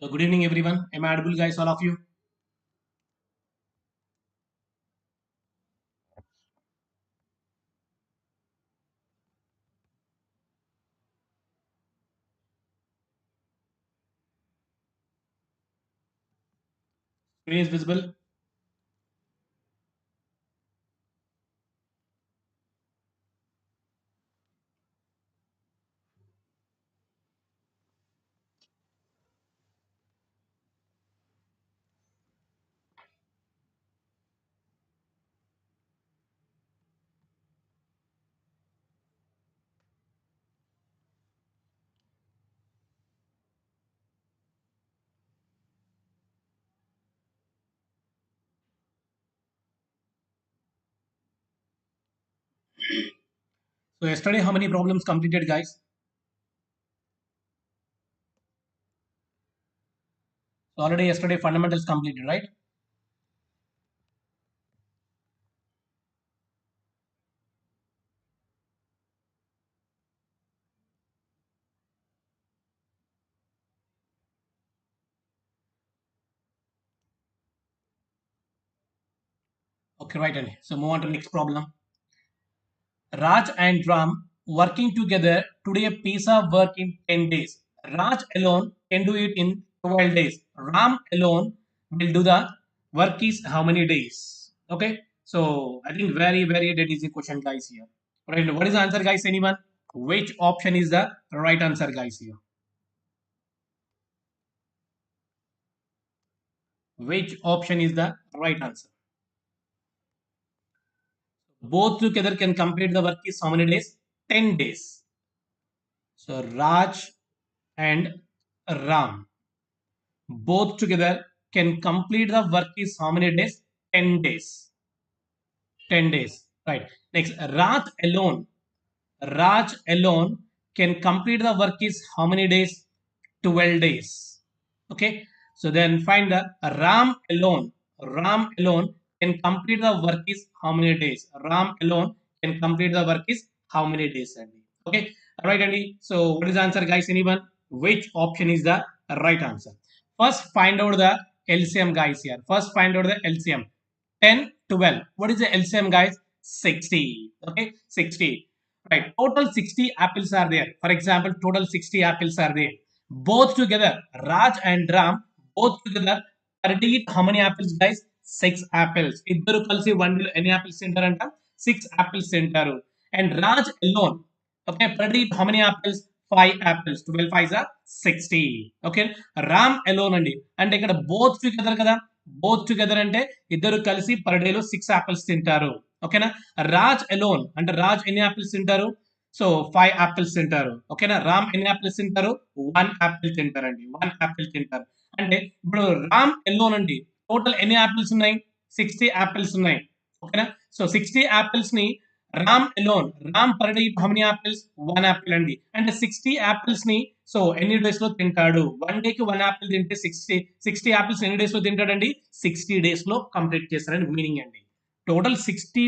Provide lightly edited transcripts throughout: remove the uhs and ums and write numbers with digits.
So good evening everyone. Am I audible guys, all of you? Screen is visible. So yesterday how many problems completed guys? So already yesterday fundamentals completed, right? Okay, right. And so move on to next problem. Raj and Ram working together to do a piece of work in 10 days. Raj alone can do it in 12 days. Ram alone will do the work is how many days? Okay. So I think very dead easy question guys here. Right. What is the answer guys? Anyone? Which option is the right answer guys here? Which option is the right answer? Both together can complete the work is how many days? 10 days. So Raj and Ram both together can complete the work is how many days? 10 days. 10 days. Right. Next, Raj alone can complete the work is how many days? 12 days. Okay. So then find the Ram alone. Ram alone can complete the work is how many days? Ram alone can complete the work is how many days? Andy? Okay. Right, Andy. So what is the answer, guys? Anyone? Which option is the right answer? First, find out the LCM, guys. Here. First, find out the LCM. 10, 12. What is the LCM, guys? 60. Okay. 60. Right. Total 60 apples are there. For example, total 60 apples are there. Both together, Raj and Ram, both together, per day how many apples, guys? 6 apples. ఇద్దరు కలిసి one day ఎన్ని apples తింటారంట? 6 apples తింటారు. And Raj alone, okay, per day how many apples? 5 apples. 12 5 are 60. Okay. Ram alone అండి. అంటే ఇక్కడ both together కదా? Both together అంటే ఇద్దరు కలిసి per day లో 6 apples తింటారు. ఓకేనా? రాజ్ అలోన్ అంటే రాజ్ ఎన్ని యాపిల్స్ తింటారు? సో 5 యాపిల్స్ తింటారు. ఓకేనా? రామ్ ఎన్ని యాపిల్స్ తింటారు? 1 యాపిల్ తింటారండి. 1 యాపిల్ తింటారు. అంటే ఇప్పుడు రామ్ అలోన్ అండి టోటల్ ఎన్ని యాపిల్స్ ఉన్నాయి? 60 యాపిల్స్ ఉన్నాయి. ఓకేనా? సో 60 యాపిల్స్ ని Ram alone, Ram per day how many apples? 1 apple అండి. అంటే 60 యాపిల్స్ ని సో ఎన్ని డేస్ లో తింటాడు? 1 డే కి 1 యాపిల్ తింటే 60 యాపిల్స్ ఎన్ని డేస్ లో తింటాడండి? 60 డేస్ లో కంప్లీట్ చేస్తారని మీనింగ్ అండి. టోటల్ 60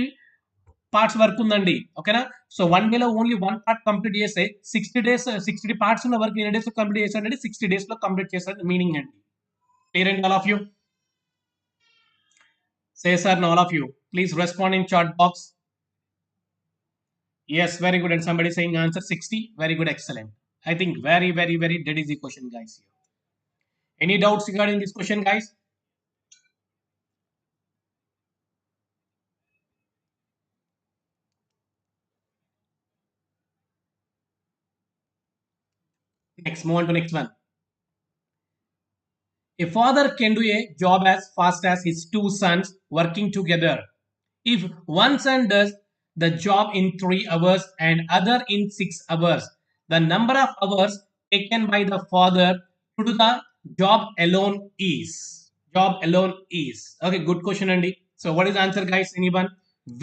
పార్ట్స్ వర్క్ ఉందండి, ఓకేనా. సో 1 డేలో ఓన్లీ 1 పార్ట్ కంప్లీట్ చేస్తే 60 డేస్ 60 పార్ట్స్ ఉన్న వర్క్ ఎన్ని డేస్ లో కంప్లీట్ చేశాడంటే 60 డేస్ లో కంప్లీట్ చేశాడు మీనింగ్ అండి. క్లియర్ అండి all of you? Say sir, all of you. Please respond in chat box. Yes, very good. And somebody saying answer 60. Very good, excellent. I think very dead easy question, guys. Any doubts regarding this question, guys? Next, move on to next one. A father can do a job as fast as his two sons working together. If one son does the job in 3 hours and other in 6 hours, the number of hours taken by the father to do the job alone is. Okay, good question, Andy. So, what is the answer, guys? Anyone?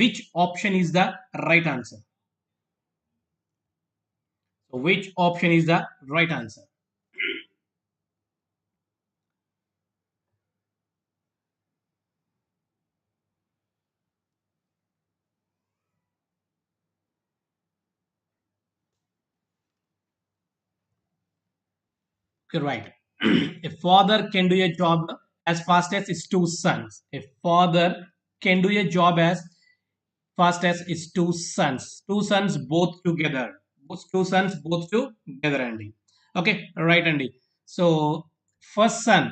Which option is the right answer? So, which option is the right answer? Okay, right. A father can do a job as fast as his two sons. A father can do a job as fast as his two sons. Two sons both together. Both two sons both together, Andy. Okay, right, Andy. So first son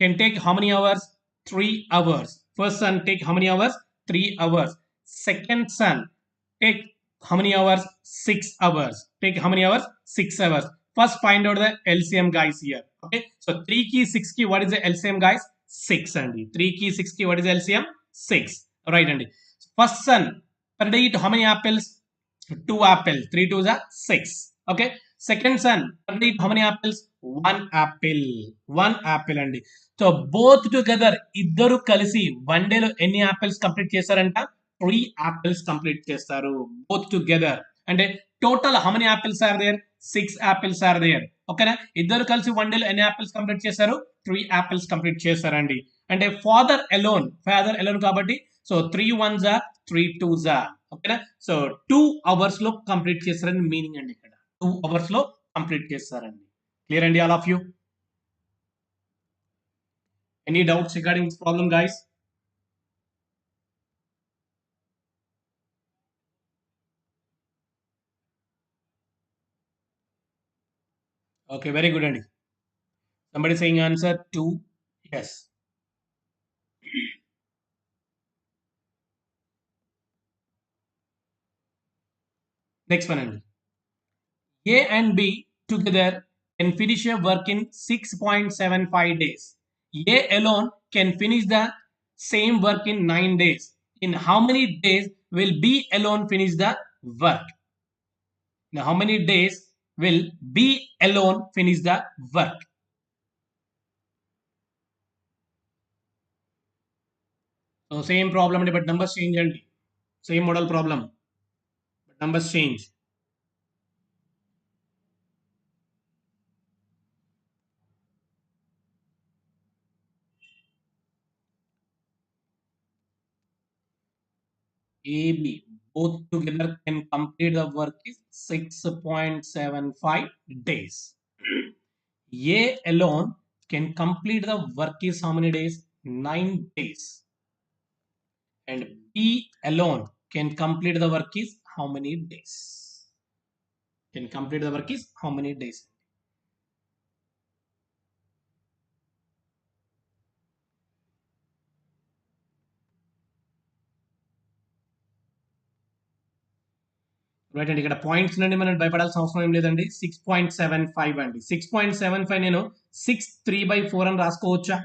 can take how many hours? 3 hours. First son take how many hours? 3 hours. Second son take how many hours? 6 hours. Take how many hours? 6 hours. First find out the LCM, guys, here. Okay. So 3 key, 6 key. What is the LCM, guys? 6, Andy. 3 key, 6 key. What is the LCM? 6. Right, Andy. First son per day eat how many apples? 2 apples. 3 2s are 6. Okay. Second son per day eat how many apples? 1 apple. 1 apple, Andy. So both together ఇద్దరు కలిసి 1 డేలో ఎన్ని apples complete చేస్తారంట? 3 apples complete చేస్తారు both together. అంటే total how many apples are there? 6 apples are there. ఓకేనా? ఇద్దరు కలిసి 1 డేలో ఎన్ని యాపిల్స్ కంప్లీట్ చేస్తారు? 3 యాపిల్స్ కంప్లీట్ చేస్తారండి. అంటే ఫాదర్ ఎలోన్ కాబట్టి సో 3 1s 3 2s. ఓకేనా? సో 2 hours లో కంప్లీట్ చేస్తారని మీనింగ్ అండి. ఇక్కడ 2 hours లో కంప్లీట్ చేస్తారండి. క్లియర్ అండి all of you? Any doubts regarding this problem, guys? Okay, very good, Andy. Somebody saying answer 2. Yes. Next one, Andy. A and B together can finish a work in 6.75 days. A alone can finish the same work in 9 days. In how many days will B alone finish the work? Now, how many days will B alone finish the work? So, same problem, but numbers change, and same model problem, but numbers change. AB both together can complete the work is 6.75 days. A alone can complete the work is how many days? 9 days. And B alone can complete the work is how many days? Can complete the work is how many days? Right అండి. ఇక్కడ points నుండి మనం భయపడాల్సిన అవసరం ఏం లేదండి. 6.75 అండి. 6.75 నేను 6 3/4 అని రాసుకోవచ్చా?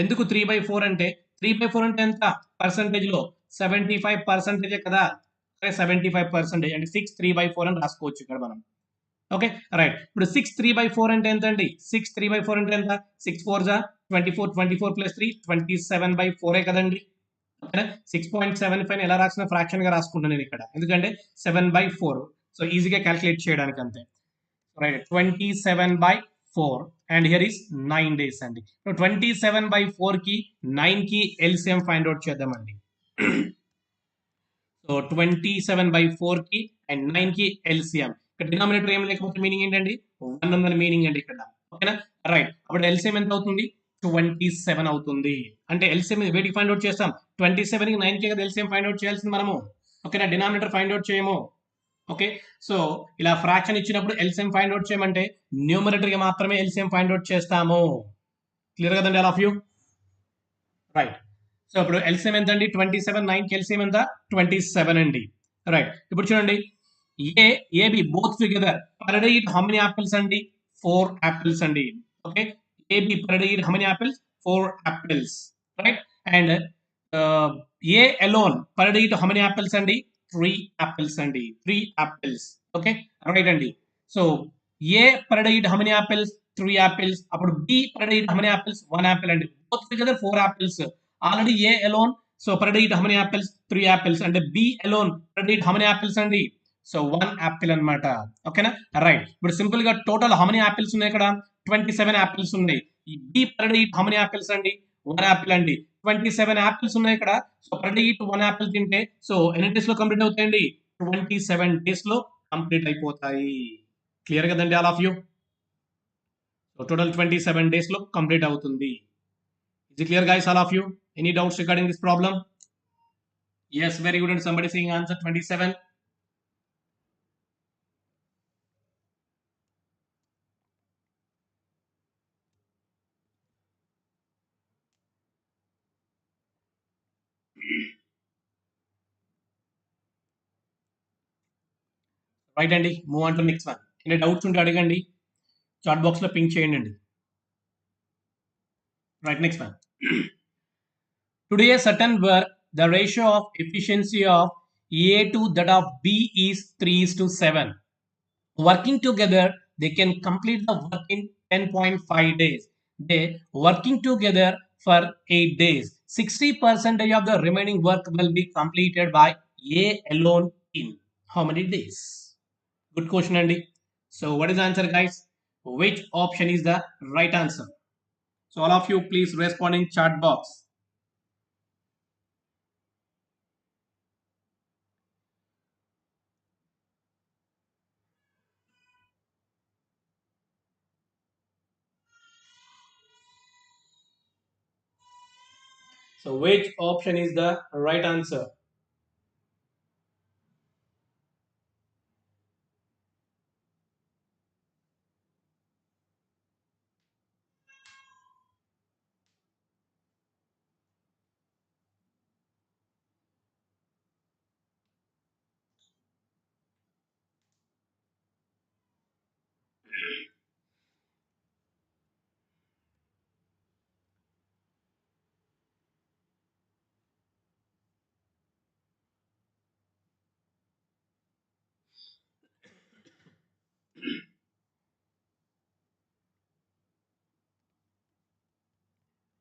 ఎందుకు 3/4 అంటే 3/4 అంటే ఎంత పర్సంటేజ్ లో 75% కదా. 75% అంటే 6 3/4 అని రాసుకోవచ్చు ఇక్కడ మనం. Okay, right. ఇప్పుడు 6 3/4 అంటే ఎంత అండి? 6 3/4 అంటే ఎంత? 6 4s 24, 24 + 3 27/4 కదండి. ఓకేనా? 6.75 ఎలా రాసిన ఫ్రాక్షన్ గా రాసుకుంటాను నేను ఇక్కడ, ఎందుకంటే 7/4. సో ఈజీగా క్యాల్కులేట్ చేయడానికి అంతే. Right, 27/4 and here is 9 days అండి. 27/4 కి 9 కి ఎల్సిఎం ఫైండ్ అవుట్ చేద్దామండి. సో 27/4 కి అండ్ 9 కి ఎల్సిఎం. ఇక్కడ డినామినేటర్ ఏం లేకపోతే మీనింగ్ ఏంటండి? 1 ఉందని మీనింగ్ అండి ఇక్కడ. ఓకేనా? రైట్. అప్పుడు ఎల్సిఎం ఎంత అవుతుంది? 27 అవుతుంది. అంటే ఎల్సిఎం వేటికి ఫైండ్ అవుట్ చేస్తాం? 27 కి 9 కి కదా ఎల్సిఎం ఫైండ్ అవుట్ చేయాల్సింది మనము. ఓకేనా? డినామినేటర్ ఫైండ్ అవుట్ చేయము. ఓకే, సో ఇలా ఫ్రాక్షన్ ఇచ్చినప్పుడు ఎల్సిఎం ఫైండ్ అవుట్ చేయమంటే న్యూమరేటర్ కి మాత్రమే ఎల్సిఎం ఫైండ్ అవుట్ చేస్తాము. క్లియర్ కదండి all of you? Right. So ఇప్పుడు ఎల్సిఎం ఎంత అండి? 27, 9 కి ఎల్సిఎం ఎంత? 27 అండి. రైట్. ఇప్పుడు చూడండి, A A B both together per day eat how many apples అండి? 4 యాపిల్స్ అండి. Okay, A B per day eat how many apples? 4 apples. Right. And A alone per day eat how many apples అండి? 3 apples అండి. 3 apples. Okay, right అండి. So A per day eat how many apples? 3 apples. అప్పుడు B per day eat how many apples? 1 apple అండి. Both together 4 apples. Already A alone, so per day eat how many apples? 3 apples. And B alone per day eat how many apples అండి? So 1 Apple అన్నమాట. ఓకేనా? Right. ఇప్పుడు simple గా total how many apples ఉన్నాయి ఇక్కడ? 27 apples ఉన్నాయి. ఈ B per day eat how many apples అండి? 1 యాపిల్ అండి. 27 యాపిల్స్ ఉన్నాయి ఇక్కడ. So per day eat 1 Apple తింటే సో ఎన్ని డేస్ లో కంప్లీట్ అవుతాయండి? 27 డేస్ లో కంప్లీట్ అయిపోతాయి. క్లియర్ కదండి all of you? So total 27 days లో కంప్లీట్ అవుతుంది. Is it clear guys all of you? Any doubts regarding this problem? Yes, very good. And somebody saying answer 27. Right Andy, move on to the next one. Any doubts unte అడగండి, chat box లో pink చేయండి. Right, next one. Today a certain work, the ratio of efficiency of A to that of B is 3:7. Working together, they can complete the work in 10.5 days. They working together for 8 days. 60% of the remaining work will be completed by A alone in how many days? Good question, Andy. So what is the answer, guys? Which option is the right answer? So all of you please respond in chat box. So which option is the right answer?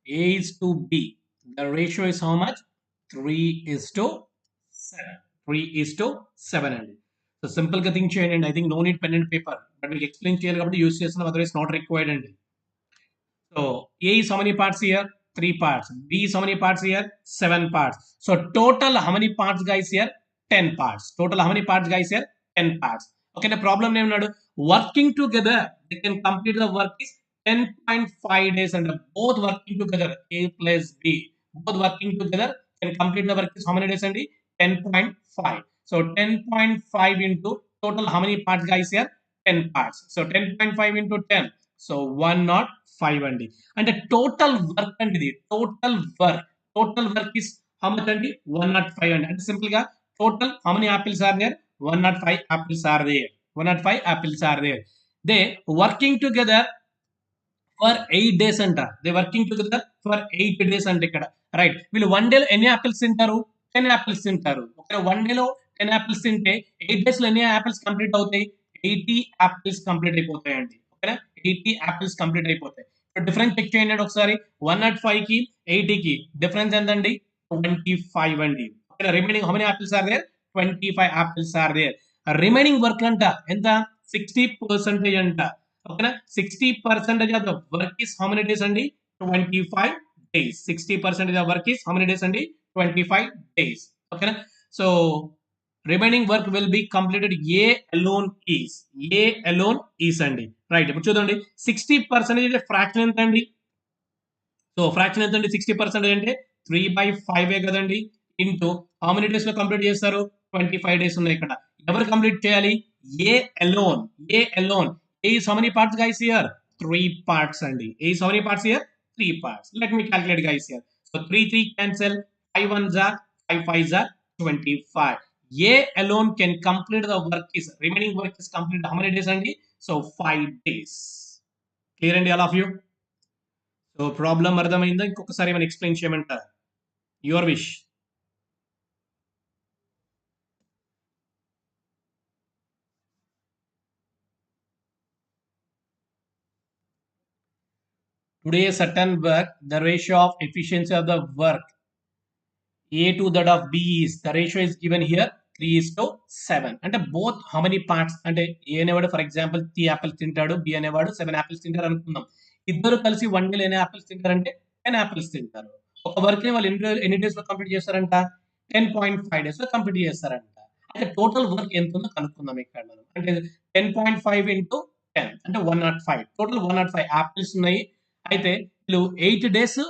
A is to B. The ratio is how much? 3:7. 3:7 అండి. So simple గా think చేయండి అండి. I think no need pen and paper. But మీకు explain చేయాలి కాబట్టి use చేస్తున్నాం, otherwise not required అండి. So A is how many parts here? 3 parts. B is how many parts here? 7 parts. So total how many parts guys here? 10 parts. Total how many parts guys here? 10 parts. Okay, the problem name working together, they can complete the work is 10.5 days, and both working together, A plus B, both working together can complete the work is how many days, and 10.5. So 10.5 into total how many parts guys here? 10 parts. So 10.5 into 10. So 105 అండి. అంటే total work అండి ఇది. Total work is how much అండి? 105 అండి. అంటే simple గా total how many apples are there? 105 apples are there. 105 apples are there. They working together for 8 days అంట. They working together for 8 days అంటే ఇక్కడ. రైట్. వీళ్ళు వన్ డేలో ఎన్ని యాపిల్స్ తింటారు? 10 యాపిల్స్ తింటారు. ఓకే, వన్ డేలో 10 యాపిల్స్ తింటే 8 డేస్ లో ఎన్ని యాపిల్స్ కంప్లీట్ అవుతాయి? 80 యాపిల్స్ కంప్లీట్ అయిపోతాయండి. ఓకేనా? 80 యాపిల్స్ కంప్లీట్ అయిపోతాయి. ఇప్పుడు డిఫరెన్స్ చెక్ చేయండి ఒకసారి. 105 కి 80 కి డిఫరెన్స్ ఎంతండి? 25 అండి. ఓకేనా? Remaining how many apples are there? 25 apples are there. Remaining work అంట ఎంత? 60% అంట. ఓకేనా? 60% of the work is how many days అండి? 25 days. 60% of work is how many days అండి? 25 days. ఓకేనా? So remaining work will be completed A alone is. A alone is అండి. Right, ఇప్పుడు చూడండి 60% ఫ్రాక్షన్ ఎంత అండి? సో ఫ్రాక్షన్ ఎంత అండి? 60% అంటే 3/5 కదండి. ఇంటూ హౌ మెనీ డేస్ లో కంప్లీట్ చేస్తారు? 25 డేస్ ఉన్నాయి ఇక్కడ. ఎవరు కంప్లీట్ చేయాలి? A alone. A alone. A is how many parts guys here? 3 parts అండి. A is how many parts here? 3 parts. Let me calculate guys here. So 3 3 cancel, 5 1s are 5 5s are 25. A alone can complete the work is remaining work is complete how many days అండి? So 5 days. Clear అండి all of you? So problem అర్థమైందా? ఇంకొకసారి ఏమైనా explain చేయమంటారా? Your wish. Today certain work, the ratio of efficiency of the work A to that of B is, the ratio is given here 3:7. అంటే both how many parts అంటే A అనేవాడు for example 3 apples తింటాడు, B అనేవాడు 7 apples తింటారు అనుకుందాం. ఇద్దరు కలిసి one డేలో ఎన్ని యాపిల్స్ తింటారంటే 10 యాపిల్స్ తింటారు. ఒక వర్క్ ని వాళ్ళు ఎన్ని డేస్ లో కంప్లీట్ చేస్తారంట? 10.5 డేస్ లో కంప్లీట్ చేస్తారంట. అంటే టోటల్ వర్క్ ఎంత ఉందో కనుక్కుందాం ఇక్కడ మనం. అంటే 10.5 ఇంటూ 10 అంటే 105. టోటల్ 105 యాపిల్స్ ఉన్నాయి. అయితే వీళ్ళు 8 డేస్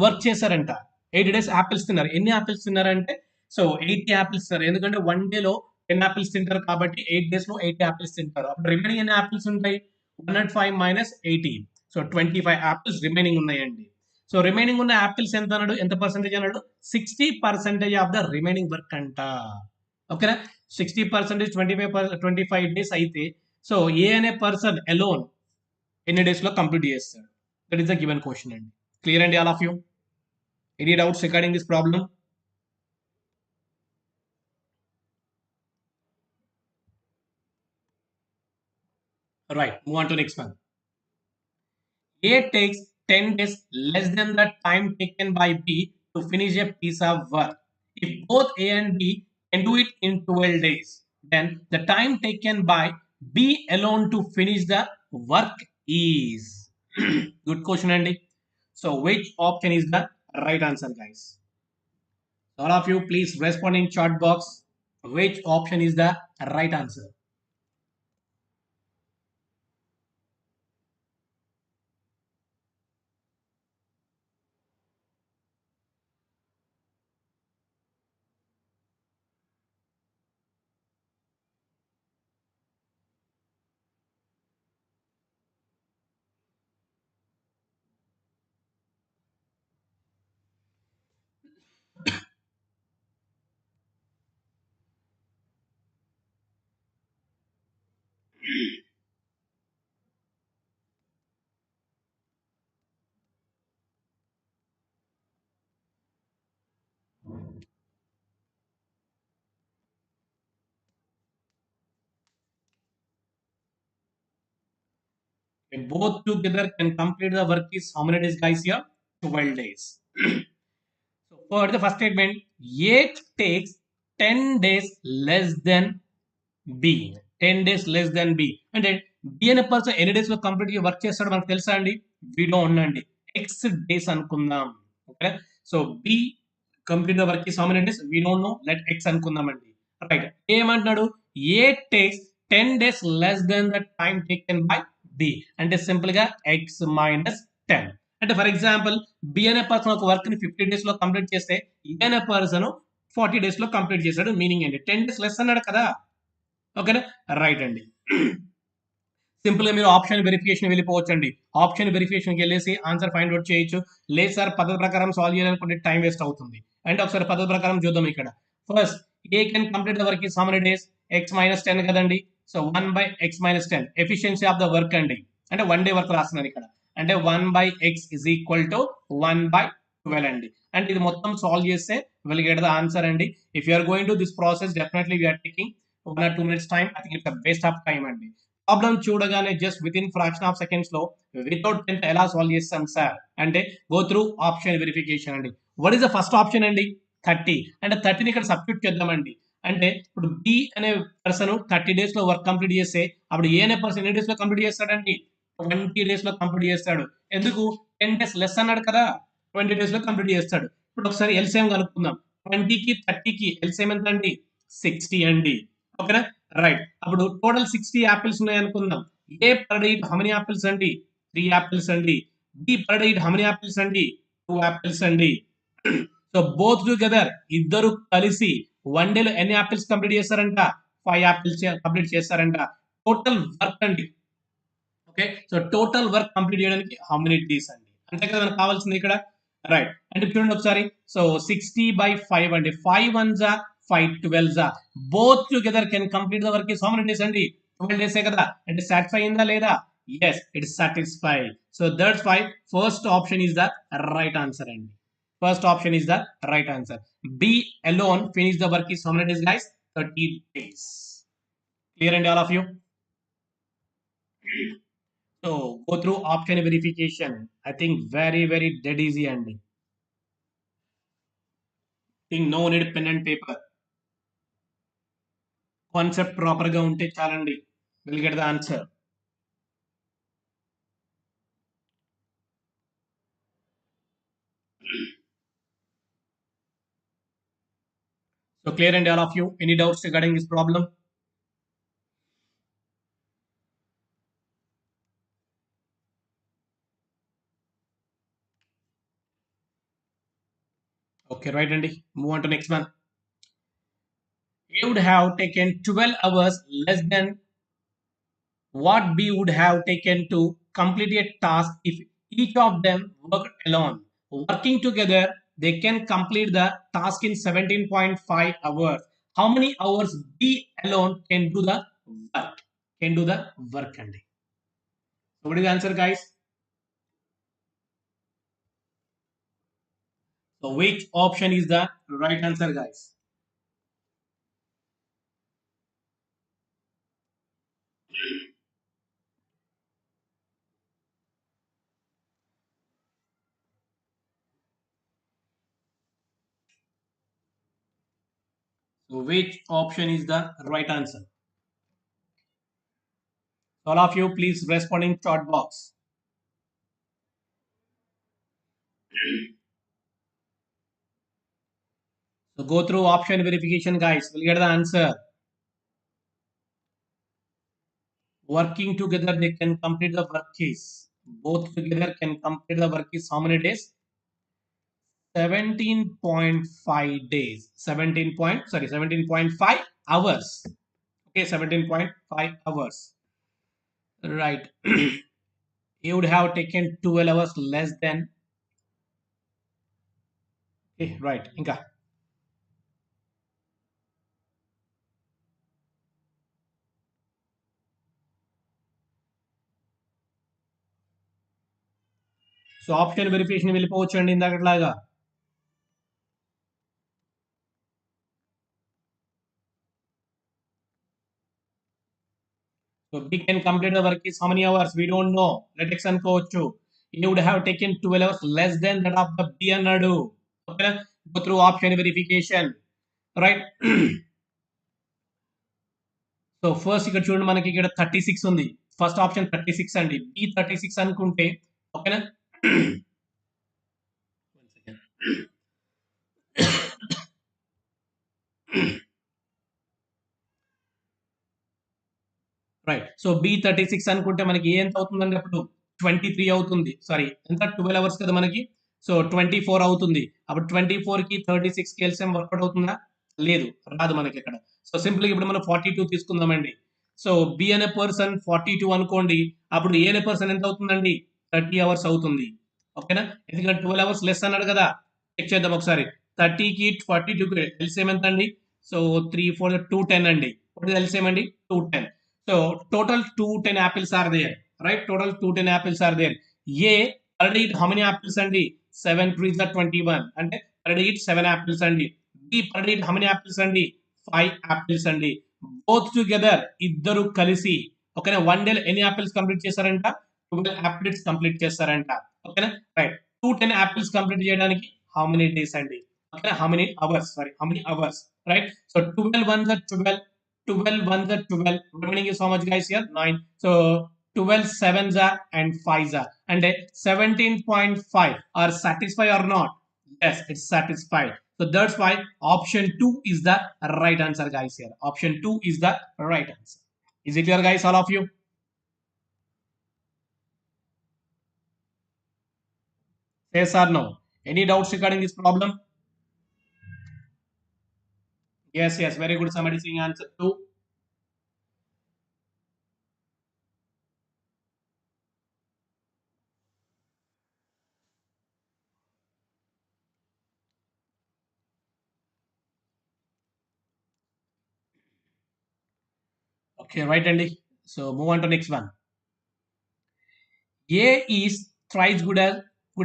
వర్క్ చేశారంట. 8 డేస్ యాపిల్స్ తిన్నారు. ఎన్ని యాపిల్స్ తిన్నారంటే సో 80 యాపిల్స్ తిన్నారు. ఎందుకంటే వన్ డేలో 10 యాపిల్స్ తింటారు కాబట్టి 8 డేస్ లో 80 యాపిల్స్ తింటారు. అప్పుడు రిమైనింగ్ ఎన్ని యాపిల్స్ ఉంటాయి? 105 మైనస్ 80. సో 25 యాపిల్స్ రిమైనింగ్ ఉన్నాయండి. సో రిమైనింగ్ ఉన్న యాపిల్స్ ఎంత అన్నాడు? ఎంత పర్సెంటేజ్ అన్నాడు? 60% ఆఫ్ ద రిమైనింగ్ వర్క్ అంట. ఓకేనా? 60% 25 డేస్ అయితే సో ఏ అనే పర్సన్ అలోన్ ఎన్ని డేస్ లో కంప్లీట్ చేస్తాడు? That is the given question అండి. క్లియర్ అండి all of you? Any doubts regarding this problem? Right, move on to next one. A takes 10 days less than the time taken by B to finish a piece of work. If both A and B can do it in 12 days, then the time taken by B alone to finish the work is. Good question, Andy. So, which option is the right answer, guys? All of you, please respond in chat box. Which option is the right answer? When both together can complete the work is how many days, guys? Here 12 days. So for the first statement, A takes 10 days less than B. 10 days less than B. అంటే B అనే person ఎన్ని days లో complete work చేస్తాడో మనకు తెలుసా అండి? We don't అండి. X days అనుకుందాం. Okay, so B complete the work is how many days? We don't know. Let X అనుకుందామండి. రైట్, ఏమంటున్నాడు? A takes 10 days less than the time taken by B. అంటే simple గా X minus 10. అంటే for example B అనే person ఒక work ని 50 days లో complete చేస్తే ఏ అనే పర్సన్ 40 డేస్ లో కంప్లీట్ చేశాడు. మీనింగ్ ఏంటి? 10 days లెస్ అన్నాడు కదా. ఓకేనా? రైట్ అండి. సింపుల్ గా మీరు ఆప్షన్ వెరిఫికేషన్ వెళ్ళిపోవచ్చు అండి. ఆప్షన్ వెరిఫికేషన్కి వెళ్ళేసి ఆన్సర్ ఫైండ్ అవుట్ చేయొచ్చు. లేదు సార్ పద్ధతి ప్రకారం సాల్వ్ చేయాలనుకుంటే టైం వేస్ట్ అవుతుంది. అండ్ ఒకసారి పద్ధతి ప్రకారం చూద్దాం. ఇక్కడ first A can complete the work is how many days? X minus 10 కదండి. So 1/x-10 efficiency of the work అండి. అంటే వన్ డే వర్క్ రాస్తున్నాను ఇక్కడ. అంటే 1/x is equal to 1/12 అండి. అంటే ఇది మొత్తం సాల్వ్ చేస్తే విల్ గెట్ ద ఆన్సర్ అండి. If you are going to this process definitely we're taking 1 or 2 minutes time. I think it's a waste of time అండి. ప్రాబ్లం చూడగానే just within fraction of seconds లో without tenth ఎలా solve చేస్తాం sir అంటే go through option verification అండి. What is the first option అండి? 30. అంటే 30ని ఇక్కడ సబ్స్టిట్యూట్ చేద్దామండి. అంటే ఇప్పుడు బి అనే పర్సన్ 30 డేస్ లో వర్క్ కంప్లీట్ చేస్తే అప్పుడు ఏ అనే పర్సన్ ఎన్ని డేస్ లో కంప్లీట్ చేస్తాడండి? 20 డేస్ లో కంప్లీట్ చేస్తాడు. ఎందుకు? 10 days లెస్ అన్నాడు కదా, 20 డేస్ లో కంప్లీట్ చేస్తాడు. ఇప్పుడు ఒకసారి ఎల్సిఎం కనుక్కుందాం. 20కి 30కి ఎల్సిఎం ఎంత అండి 60 అండి ఓకేనా రైట్ అప్పుడు టోటల్ 60 యాపిల్స్ ఉన్నాయి అనుకుందాం A per eat how many apples అండి 3 యాపిల్స్ అండి B per eat how many apples అండి 2 యాపిల్స్ అండి సో బోత్ టుగెదర్ ఇద్దరు కలిసి వన్ డేలో ఎన్ని యాపిల్స్ కంప్లీట్ చేస్తారంట 5 యాపిల్స్ కంప్లీట్ చేస్తారంట టోటల్ వర్క్ అండి okay so total work complete చేయడానికి హౌ మెనీ డేస్ అండి అంతే కదా మనకు కావాల్సింది ఇక్కడ రైట్ అంటే చూడండి ఒకసారి సో 60/5 అండి 5 once 5 12 both together can complete the work is how many days అండి 12 డేసే కదా అంటే సాటిస్ఫై అయిందా లేదా yes it is satisfied so that's why first option is the right answer అండి first option is the right answer b alone finish the work is how many days guys 30 days clear and all of you so go through option verification. I think very dead easy and think no need pen and paper. Concept proper ga unte chalandi. We'll get the answer. So clear and all of you. Any doubts regarding this problem? Okay, right, Andy. Move on to next one. A would have taken 12 hours less than what B would have taken to complete a task if each of them worked alone. Working together, they can complete the task in 17.5 hours. How many hours B alone can do the work? Can do the work, Andy. So what is the answer, guys? So which option is the right answer, guys? So which option is the right answer? All of you, please respond in chat box. So go through option verification, guys. We'll get the answer. Working together, they can complete the work is. Both together can complete the work is how many days? 17.5 days. 17.5 hours. Okay, 17.5 hours. Right. You would have taken 12 hours less than. Okay, right. Inka. So option verification వెళ్ళిపోవచ్చండి ఇందాకట్లాగా so B can complete the work is how many hours we don't know let x అనుకోవచ్చు you would have taken 12 hours less than that of the B అన్నాడు okay go through option verification right so first ఇక్కడ చూడండి మనకి ఇక్కడ 36 ఉంది first option 36 అండి B 36 అనుకుంటే ఓకేనా రైట్ సో B 36 అనుకుంటే మనకి ఏ ఎంత అవుతుందండి అప్పుడు 23 అవుతుంది సారీ ఎంత 12 అవర్స్ కదా మనకి సో 24 అవుతుంది అప్పుడు 24కి 36కి ఎల్సిఎం వర్కౌట్ అవుతుందా లేదు రాదు మనకి ఇక్కడ సో సింపుల్గా ఇప్పుడు మనం 42 తీసుకుందామండి సో బి అనే పర్సన్ 42 అనుకోండి అప్పుడు ఏ అనే పర్సన్ ఎంత అవుతుందండి 30 అవర్స్ అవుతుంది ఓకేనా ఎందుకంటే 12 అవర్స్ లెస్ అన్నాడు కదా చెక్ చేద్దాం ఒకసారి 30కి 42కి ఎల్సిఎం ఎంత అండి సో 3 4 210 అండి ఎల్సిఎం అండి 210 so total 210 apples are there, right? Total 210 apples are there. A already eat how many apples and 7 trees are 21 and already eat 7 apples and B already eat how many apples and 5 apples and both together ఇద్దరు కలిసి ఓకేనా one day ఎన్ని apples complete చేస్తారంట 12 apples complete చేస్తారంట ఓకేనా right 210 apples complete చేయడానికి how many days అండి ఓకేనా how many hours sorry how many hours right so 12 1 12 12 1 12 remaining is how much guys here 9 so 12 sevens are and 5s are and 17.5 are satisfied or not yes it's satisfied So that's why option 2 is the right answer, guys. Here, option 2 is the right answer. Is it clear, guys? All of you? Yes or no? Any doubts regarding this problem? Yes, yes, very good. Somebody saying answer 2. Okay, right, Andy. So move on to next one. A is thrice good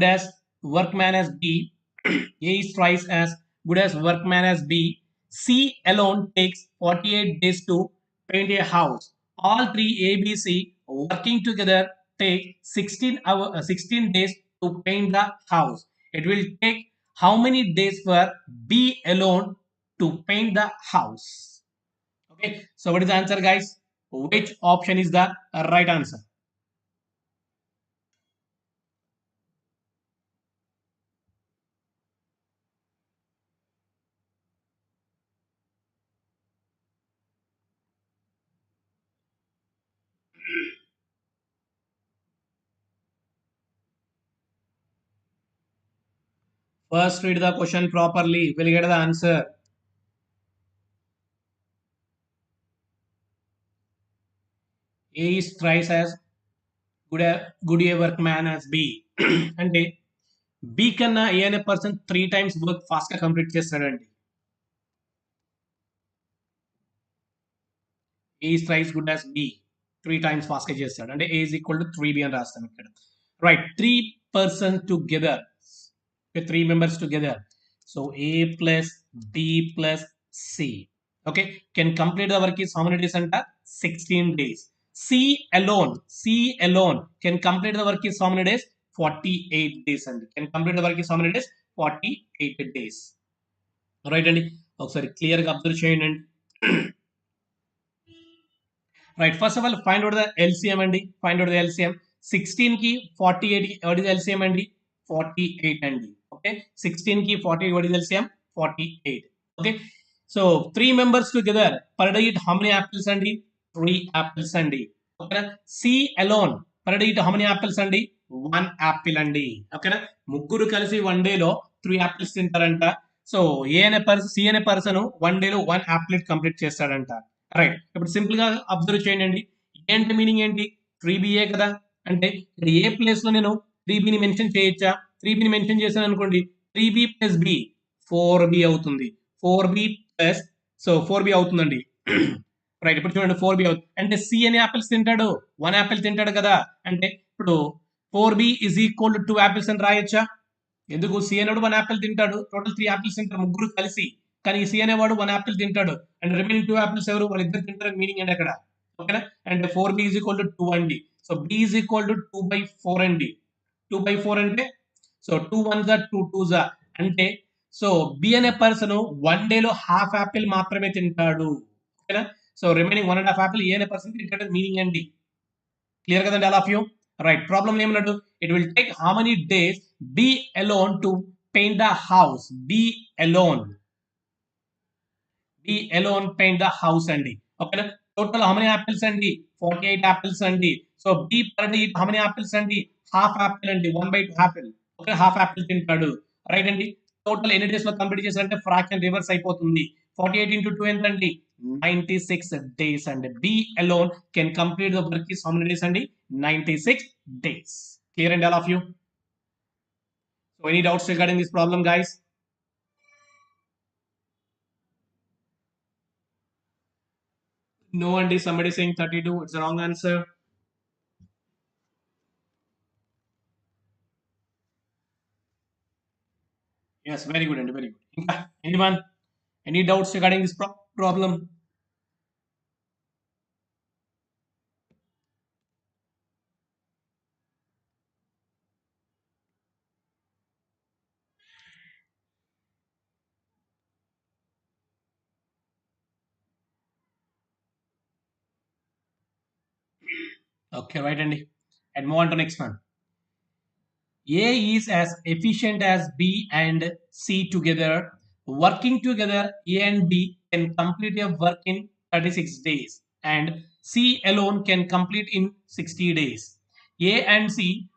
as workman as B. A is thrice as good as workman as B. C alone takes 48 days to paint a house. All three A, B, C working together take 16 days to paint the house. It will take how many days for B alone to paint the house? Okay, so what is the answer, guys? Which option is the right answer? First, read the question properly. We'll get the answer. A is thrice as good a workman as B. అంటే B కన్నా A అనే person 3 times work fast గా complete చేస్తాడండి. A is thrice good as B 3 times fast గా చేస్తాడు అంటే A is equal to 3B అని రాస్తాం ఇక్కడ. Right, 3 persons together. Okay, 3 members together. So A plus B plus C. Okay, can complete the work is how many days anta? 16 days. C alone can complete the work is how many days? 48 days and can complete the work is how many days? 48 days. Right అండి, ఒకసారి clear గా observe చేయండి. Right, first of all find out the LCM అండి. Find out the LCM. 16 కి 48 what is LCM అండి? 48 అండి. Okay, 16 కి 48 what is LCM? 48. Okay, so 3 members together per day it how many apples అండి? 3 apples అండి. ఓకేనా. C alone per day it how many apples అండి? 1 apple అండి. ఓకేనా, ముగ్గురు కలిసి వన్ డే లో 3 యాపిల్స్ తింటారంట. సో ఏ అనే పర్సన్, సి అనే పర్సన్ వన్ డే లో 1 యాపిల్ కంప్లీట్ చేస్తాడంట. రైట్, ఇప్పుడు సింపుల్ గా అబ్జర్వ్ చేయండి. ఏంటి మీనింగ్ ఏంటి? 3BA కదా, అంటే ఇక్కడ ఏ ప్లేస్ లో నేను 3B ని మెన్షన్ చేయొచ్చా? 3B ని మెన్షన్ చేశాను అనుకోండి, 3B ప్లస్ బి 4B అవుతుంది. 4B ప్లస్, సో 4B అవుతుందండి. రైట్, ఇప్పుడు చూడండి 4B అవుతుంది అంటే సి అనే యాపిల్స్ తింటాడు, 1 యాపిల్ తింటాడు కదా, అంటే ఇప్పుడు 4B is equal to 2 apples అని రాయొచ్చా? ఎందుకు? సి అనేవాడు 1 యాపిల్ తింటాడు, టోటల్ 3 యాపిల్స్ తింటారు ముగ్గురు కలిసి. కానీ సి అనేవాడు 1 యాపిల్ తింటాడు అండ్ రిమైనింగ్ 2 యాపిల్స్ ఎవరు? వాళ్ళిద్దరు తింటారు మీనింగ్ అండి అక్కడ. ఓకేనా, and 4B is equal to 2 అండి. So B is equal to 2/4 అండి. 2/4 అంటే సో 2 1 జా 2 2 జా అంటే సో బి అనే పర్సన్ వన్ డే లో హాఫ్ యాపిల్ మాత్రమే తింటాడు. ఓకేనా, సో రిమైనింగ్ 1.5 యాపిల్ ఏ అనే పర్సన్ తింటాడు మీనింగ్ అండి. క్లియర్ కదండి all of you? Right, problem ఏమన్నాడు? It will take how many days B alone to paint the house. B alone, B alone paint the house అండి. ఓకేనా, టోటల్ హౌ మెనీ యాపిల్స్ అండి? 48 apples అండి. So B per day how many apples అండి? Half apple అండి, 1/2 apple. Okay, half apple తింటాడు. Right అండి, total ఎన్ని days లో కంప్లీట్ చేశారంటే ఫ్రాక్షన్ రివర్స్ అయిపోతుంది. 48 into 2 ఎంత అండి? 96 days అండి. B alone can complete the work is how many days అండి? 96 days. Clear and all of you? So any doubts regarding this problem, guys? No, and is somebody saying 32? It's the wrong answer. Yes, very good, and very good. Anyone? Any doubts regarding this problem? Okay, right, Andy. And move on to next one. A is as efficient as B and C together. working together, A and B can complete a work in 36 days, and C alone can complete in 60 days. A and C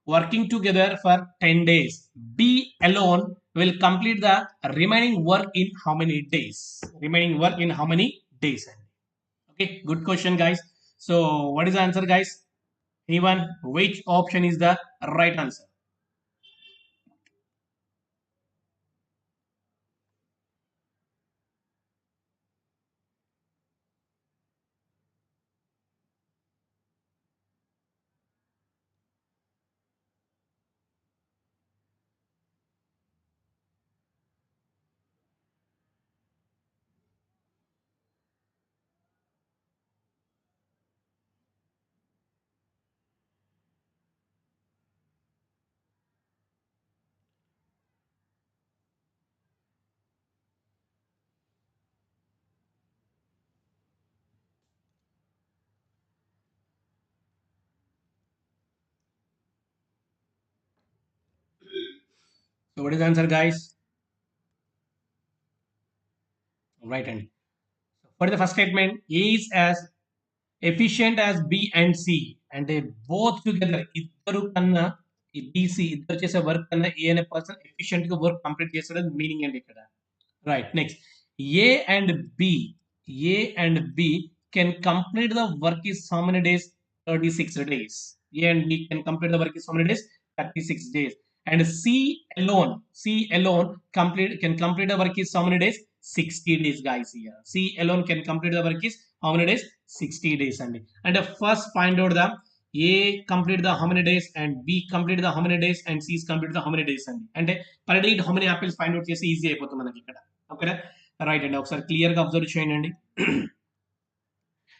working together for 10 days. B alone will complete the remaining work in how many days? Remaining work in how many days? Okay, good question, guys. So, what is the answer, guys? Anyone? Which option is the right answer? So, what is the answer, guys? Right hand. For the first statement, A is as efficient as B and C, and they both together ఇద్దరు కన్నా ఈ BC ఇద్దరు చేసే work కన్నా A అనే person efficient గా work complete చేస్తాడని meaning అండి ఇక్కడ. Right. Next, A and B. A and B can complete the work is how many days? 36 days. A and B can complete the work is how many days? 36 days. And C alone can complete the work is how many days? 60 days, guys. Here, C alone can complete the work is how many days? 60 days. And first find out the A complete the how many days and B complete the how many days and C is complete the how many days and per day how many apples find out చేసి easy అయిపోతుంది మనకి ఇక్కడ. ఓకేనా, right అండి. ఒకసారి clear గా observe చేయండి.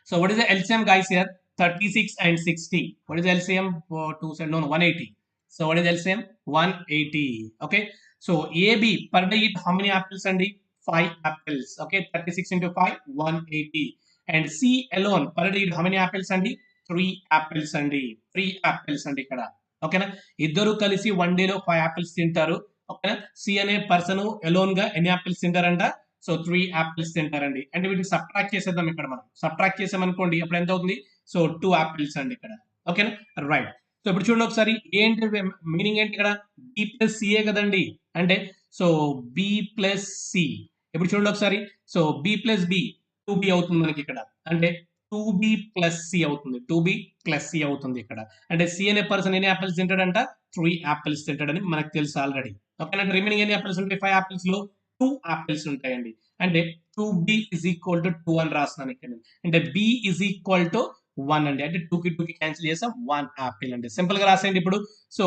So what is the LCM, guys? Here 36 and 60. What is the LCM for two side? No, 180. So what is LCM? 180. Okay. So AB per day eat how many apples, Andy? 5 apples. Okay. 36 into 5, 180. And C alone per day eat how many apples, Andy? 3 apples, Andy. 3 apples, Andy kada. ఓకేనా, ఇద్దరు కలిసి one day లో 5 apples తింటారు. ఓకేనా, C అనే person alone గా ఎన్ని apples తింటారంట? So 3 apples తింటారండి. అంటే వీటిని సబ్ట్రాక్ట్ చేసేద్దాం. ఇక్కడ మనం సబ్ట్రాక్ట్ చేసామనుకోండి అప్పుడు ఎంత అవుతుంది? సో 2 యాపిల్స్ అండి ఇక్కడ. ఓకేనా, రైట్. సో ఇప్పుడు చూడండి ఒకసారి ఏంటి మీనింగ్ ఏంటి ఇక్కడ? బి ప్లస్ సిఏ కదండి. అంటే సో బి ప్లస్ సి. ఇప్పుడు చూడండి ఒకసారి. So B plus B 2b అవుతుంది మనకి ఇక్కడ. అంటే 2b ప్లస్ సి అవుతుంది. 2b ప్లస్ సి అవుతుంది ఇక్కడ. అంటే సి అనే పర్సన్ ఎన్ని యాపిల్స్ తింటాడంట? 3 యాపిల్స్ తింటాడని మనకు తెలుసు ఆల్రెడీ. ఓకేనా, రిమైనింగ్ ఎన్ని యాపిల్స్ ఉంటాయి? 5 యాపిల్స్ లో 2 యాపిల్స్ ఉంటాయండి. అంటే 2b is equal to 2 అని రాస్తున్నాను ఇక్కడ. అంటే b is equal to 1 అండి. అంటే 2 కి 2 కి క్యాన్సిల్ చేస్తాం, 1 యాపిల్ అండి. సింపుల్ గా రాసేయండి ఇప్పుడు. సో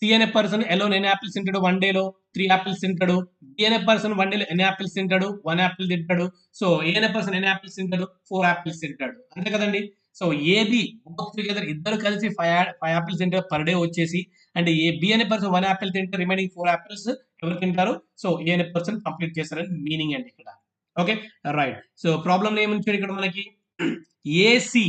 సి అనే పర్సన్ ఎలోన్ ఎన్ని యాపిల్స్ తింటాడు? వన్ డే లో 3 యాపిల్స్ తింటాడు. బి అనే పర్సన్ వన్ డే లో ఎన్ని యాపిల్స్ తింటాడు? 1 యాపిల్ తింటాడు. సో ఏ అనే పర్సన్ ఎన్ని యాపిల్స్ తింటాడు? 4 యాపిల్స్ తింటాడు. అంతే కదండి. సో ఏబి బోత్ టుగెదర్ ఇద్దరు కలిసి 5 యాపిల్స్ తింటారు పర్ డే వచ్చేసి. అంటే ఏ బి అనే పర్సన్ 1 యాపిల్ తింటే రిమైనింగ్ 4 యాపిల్స్ ఎవరు తింటారు? సో ఏ అనే పర్సన్ కంప్లీట్ చేస్తారని మీనింగ్ అండి ఇక్కడ. Okay, right. సో ప్రాబ్లం ఏముంది ఇక్కడ మనకి? ఏసి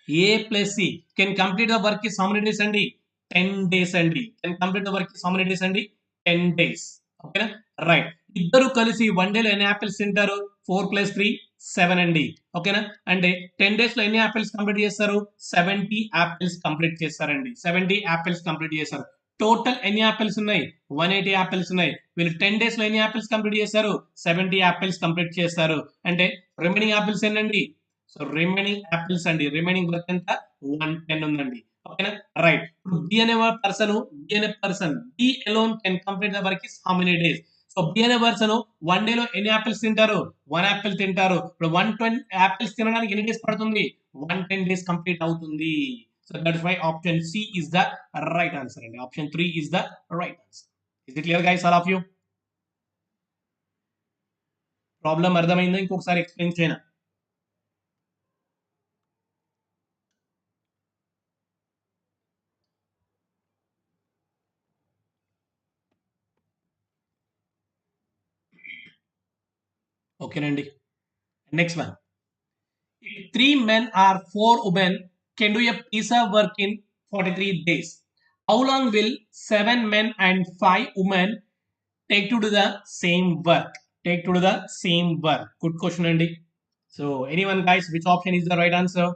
A plus C can complete the work is how many days అండి? 10 days అండి. Can complete the work is how many days అండి? 10 days. ఓకేనా, రైట్. ఇద్దరు కలిసి వన్ డే లో ఎన్ని యాపిల్స్ తింటారు? 4 + 3 7 అండి. ఓకేనా, అంటే 10 డేస్ లో ఎన్ని యాపిల్స్ కంప్లీట్ చేస్తారు? 70 యాపిల్స్ కంప్లీట్ చేస్తారండి. 70 యాపిల్స్ కంప్లీట్ చేస్తారు. టోటల్ ఎన్ని యాపిల్స్ ఉన్నాయి? 180 యాపిల్స్ ఉన్నాయి. వీళ్ళు 10 డేస్ లో ఎన్ని యాపిల్స్ కంప్లీట్ చేస్తారు? 70 యాపిల్స్ కంప్లీట్ చేస్తారు. అంటే రిమైనింగ్ యాపిల్స్ ఏంటండి? సో రిమైనింగ్ యాపిల్స్ అండి. రిమైనింగ్ వర్క్ ఎంత? 110 ఉందండి. ఓకేనా, రైట్. ఇప్పుడు బి అనే person B alone can complete the work is how many days? So B అనే పర్సన్ వన్ డే లో ఎన్ని యాపిల్స్ తింటారు? 1 యాపిల్ తింటారు. ఇప్పుడు 120 యాపిల్స్ తినడానికి ఎన్ని డేస్ పడుతుంది? 110 డేస్ కంప్లీట్ అవుతుంది. So that's why option C is the right answer అండి. Option 3 is the right answer. Is it clear, guys, all of you? Problem అర్థమైందో ఇంకొకసారి ఎక్స్ప్లెయిన్ చేయనా? ఓకేనండి. Next one. If 3 men or 4 women can do a piece of work in 43 days, how long will 7 men and 5 women take to do the same work. Take to do the same work. Good question, Andy. So anyone guys, which option is the right answer?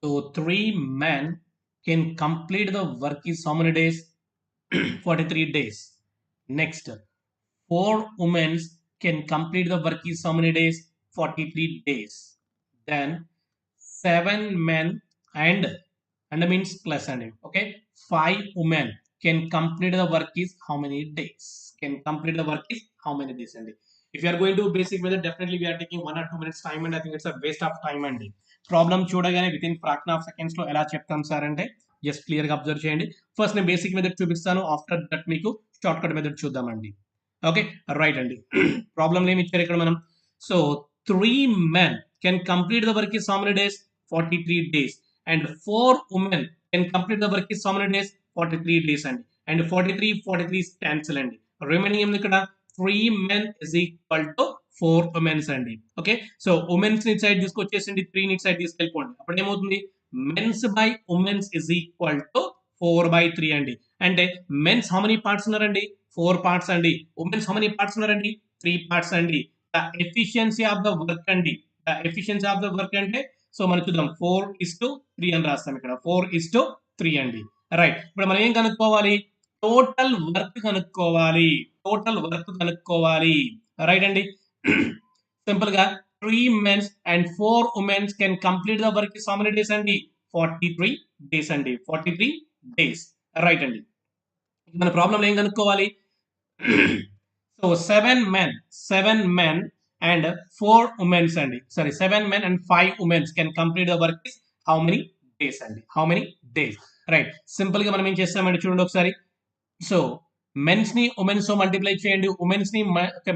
So three men can complete the work is how many days? 43 days. Next, four women can complete the work is how many days? 43 days. Then seven men and means plus and okay, five women can complete the work is how many days? Can complete the work is how many days? And if you are going to basic method, definitely we are taking 1 or 2 minutes time, and I think it's a waste of time. And problem చూడగానే within fraction of seconds లో ఎలా చెప్తాం sir అంటే just clear గా observe చేయండి. First నేను basic method చూపిస్తాను, after that మీకు షార్ట్ కట్ మెథడ్ చూద్దామండి. ఓకే, రైట్ అండి. ప్రాబ్లం ఏమి ఇచ్చారు ఇక్కడ మనం? So three men can complete the work is how many days? 43 days. And four women can complete the work is how many days? 43 days అండి. And 43 is cancel అండి. Remaining ఏమి ఇక్కడ? 3 men is equal to 4 women అండి. Okay, so womens ని side తీసుకొచ్చేసింది, 3 ని side తీసుకెళ్ళిపోండి. అప్పుడు ఏమవుతుంది? Mens by womens is equal to 4/3 అండి. అంటే మెన్స్ హౌ మెనీ పార్ట్స్ ఉన్నారండి? 4 పార్ట్స్ అండి. ఉమెన్స్ హౌ మెనీ పార్ట్స్ ఉన్నారండి? 3 పార్ట్స్ అండి. The efficiency of the work అండి. The efficiency of the work అంటే సో మనం చూద్దాం, 4:3 అని రాస్తాం ఇక్కడ. 4:3 అండి. రైట్, ఇప్పుడు మనం ఏం కనుక్కోవాలి? టోటల్ వర్క్ కనుక్కోవాలి. టోటల్ వర్క్ కనుక్కోవాలి. రైట్ అండి. సింపుల్ గా 3 mens and 4 womens can complete the work is how many days అండి? 43 డేస్ అండి. 43 డేస్. రైట్ అండి. మన ప్రాబ్లం ఏం కనుక్కోవాలి? So seven men and four women అండి. Sorry, 7 men and 5 women can complete the work is how many days అండి? How many days? Right, simple గా మనం ఏం చేస్తామండి చూడండి ఒకసారి. సో మెన్స్ ని ఉమెన్స్ తో మల్టిప్లై చేయండి, ఉమెన్స్ ని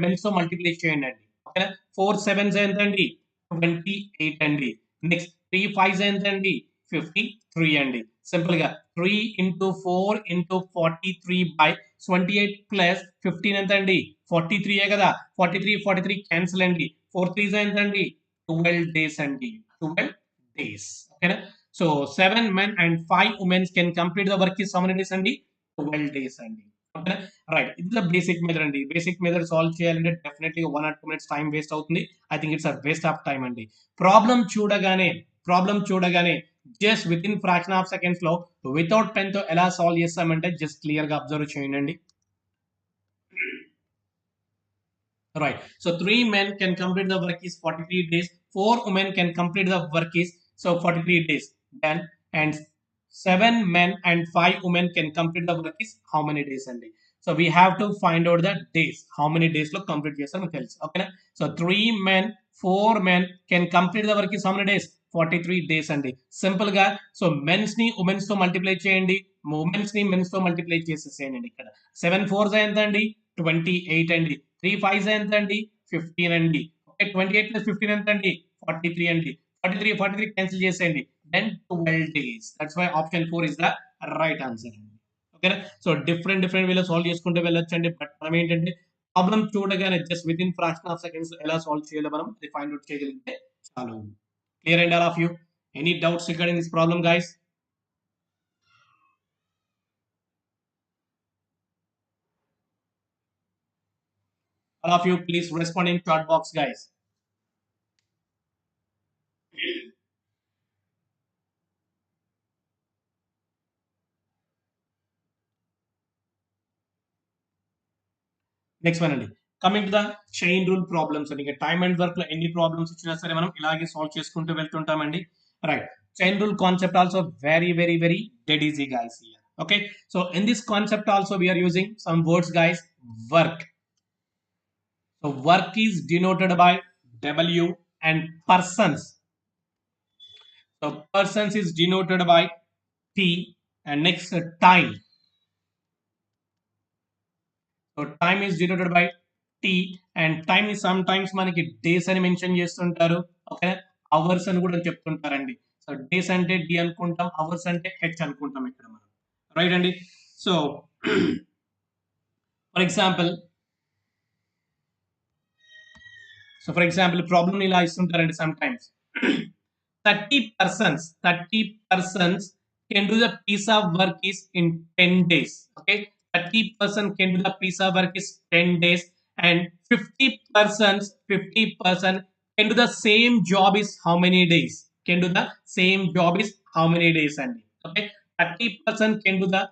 మెన్స్ తో మల్టిప్లై చేయండి అండి. ఓకేనా? 4 7s ఎంత అండి? 28 అండి. నెక్స్ట్ 3 5s ఎంత అండి? 53 అండి. సింపుల్ గా 3 into 4 into 43 by 28 ప్లస్ 15 ఎంత అండి? 43 కదా. 43 క్యాన్సిల్ అండి. 4 3s ఎంత అండి? 12 డేస్ అండి. 12 డేస్. ఓకేనా? So 7 men and 5 women can complete the work is how many days అండి? 12 డేస్ అండి. ఓకేనా? రైట్, ఇది బేసిక్ మెథడ్ అండి. బేసిక్ మెథడ్ సాల్వ్ చేయాలంటే definitely 1 or 2 minutes time waste అవుతుంది. I think it's a waste of time అండి. Problem చూడగానే just within fraction of seconds లో వితౌట్ పెన్ తో ఎలా సాల్వ్ చేస్తామంటే జస్ట్ క్లియర్ గా అబ్జర్వ్ చేయండి. Right. So 3 men can complete the work is 43 days. 4 women can complete the work is so 43 days. Then and 7 men and 5 women can complete the work is how many days only? So we have to find out the days. How many days lo complete చేస్తామో తెలుసు. Okay. So 3 men, 4 men can complete the work is how many days? 43 days అండి. Simple గా so mens ని womens తో multiply చేయండి, womens ని mens తో multiply చేసేసేయండి. ఇక్కడ 7 4s ఎంత అండి? 28 అండి. 3 5s ఎంత అండి? 15 అండి. ఓకే, 28 ప్లస్ 15 ఎంత అండి? 43 అండి. 43 క్యాన్సిల్ చేసేయండి. Then 12 days. That's why option 4 is the right answer అండి. ఓకేనా? సో డిఫరెంట్ వేలో సాల్వ్ చేసుకుంటూ వెళ్ళొచ్చండి. బట్ మనం ఏంటంటే ప్రాబ్లం చూడగానే just within fraction of seconds ఎలా సాల్వ్ చేయాలో మనం ఫైండ్ అవుట్ చేయగలిగితే చాలు. Clear and all of you? Any doubts regarding this problem guys? All of you please respond in chat box guys. Next one అండి, coming to the chain rule problems అండి. ఇక time and work లో ఎన్ని problems ఇచ్చినా సరే మనం ఇలాగే solve చేసుకుంటూ వెళ్తుంటామండి. Right, chain rule concept also very dead easy guys here. Okay, so in this concept also we are using some words guys. Work, so work is denoted by W, and persons, so persons is denoted by P, and next time, so time is denoted by T, and time is sometimes మనకి days అని mention చేస్తుంటారు. Okay, hours అని కూడా చెప్తుంటారండి. So days అంటే D అనుకుంటాం, hours అంటే H అనుకుంటాం ఇక్కడ మనం. రైట్ అండి. So for example, for example, problem ఇలా ఇస్తుంటారండి sometimes. 30% can do the piece of work is in 10 days. Okay, 30% can do the piece of work is 10 days, and 50% can do the same job is how many days? Can do the same job is how many days? And okay, 30% can do the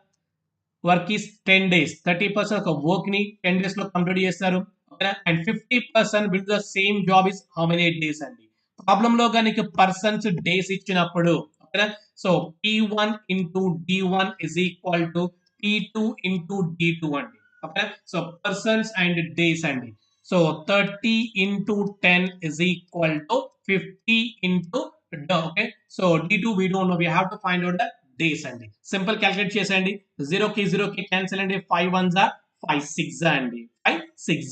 work is 10 days. 30% ఒక work ని 10 days లో complete చేస్తారు. ఓకేనా, and 50% will the same job is how many days అండి. Problem లో కనుక persons days ఇచ్చినప్పుడు, ఓకేనా, so P1 into D1 is equal to P2 into D2 అండి. ఓకేనా, సో పర్సన్స్ అండ్ డేస్ అండి. So 30 into 10 is equal to 50 into okay, so D2 we don't know, we have to find out the days అండి. Simple calculate చేసేయండి. 0 కి cancel అండి. 5 1s are 5 6 అండి. 5 6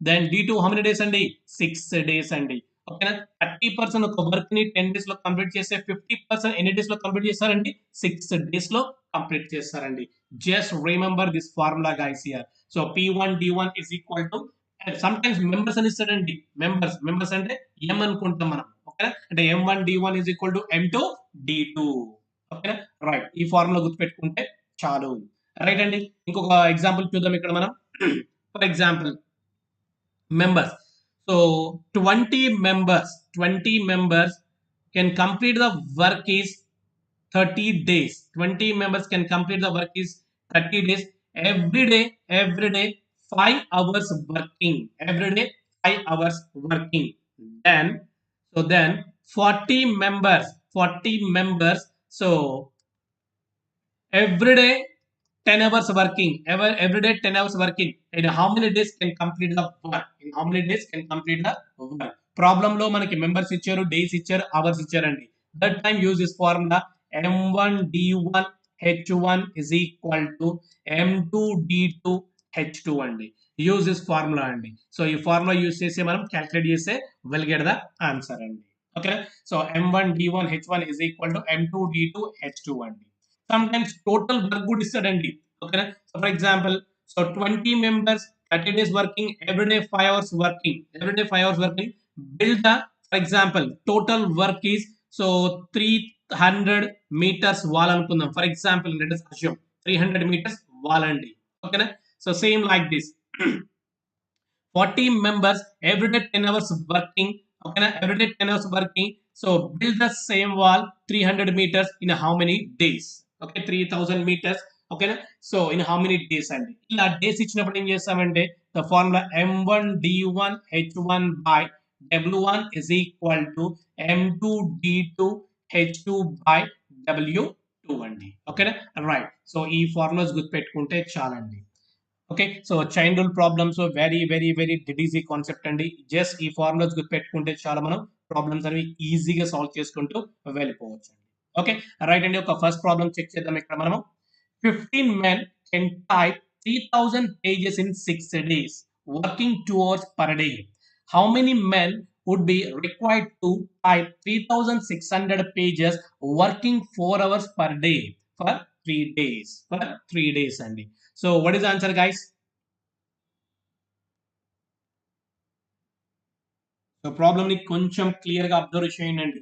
then D2 how many days అండి? 6 days అండి. ఓకేనా, 30% ఒక వర్క్ ని 10 days లో కంప్లీట్ చేస్తే 50% ఎన్ని డేస్ లో కంప్లీట్ చేస్తారండి? 6 days లో కంప్లీట్ చేస్తారండి. Just remember this formula guys here. So P1 D1 is equal to, some times members అని ఇస్తాడండి. మెంబర్స్ అంటే ఎం అనుకుంటాం మనం. ఓకేనా, అంటే M1 D1 is equal to M2 D2. ఓకేనా, రైట్. ఈ ఫార్ములా గుర్తుపెట్టుకుంటే చాలు. రైట్ అండి. ఇంకొక ఎగ్జాంపుల్ చూద్దాం ఇక్కడ మనం. For example members. So 20 members can complete the work is 30 days. 20 members can complete the work is 30 days. Every day 5 hours working. Every day 5 hours working. Then, then 40 members. So every day 10 hours working. Every day 10 hours working. In how many days can complete the work? In how many days can complete the work? Problem లో మనకి members ఇచ్చారు, days ఇచ్చారు, hours ఇచ్చారండి. That time use this formula M1D1H1 is equal to M2D2H2 అండి. Use this formula అండి. So ఈ formula use చేసి మనం క్యాల్కులేట్ చేస్తే విల్ గెట్ ద ఆన్సర్ అండి. Okay, so M1D1H1 is equal to M2D2H2 అండి. Sometimes total work good ఇస్తాడండి. ఓకేనా, so for example, so 20 members 30 days working, every day 5 hours working, build the, for example, total work is so 300 meters wall అనుకుందాం. For example, let us assume 300 meters wall అండి. ఓకేనా, so same like this. 40 members every day 10 hours working. Okay, every day 10 hours working. So build the same wall 300 meters in how many days? Okay, 3000 meters. Okay, so in how many days? And ఇలా days ఇచ్చినప్పుడు ఏం చేస్తామంటే the formula M1D1H1 by W1 is equal to M2D2H2 by W2 అండి. ఓకేనా, right. So ఈ formulas గుర్తుపెట్టుకుంటే చాలండి. Okay, so chain rule problems very dead easy concept అండి. జస్ట్ ఈ ఫార్ములాస్ గుర్తుపెట్టుకుంటే చాలా మనం ప్రాబ్లమ్స్ అనేవి ఈజీగా సాల్వ్ చేసుకుంటూ వెళ్ళిపోవచ్చు అండి. ఓకే, రైట్ అండి. ఒక ఫస్ట్ ప్రాబ్లం చెక్ చేద్దాం ఇక్కడ మనము. 15 men can type 3000 pages in 6 days, working 2 hours per day. How many men would be required to type 3600 pages, working 4 hours per day for 3 days? For 3 days అండి. So what is the answer, guys? So problem ni కొంచెం clear గా observe చేయండి.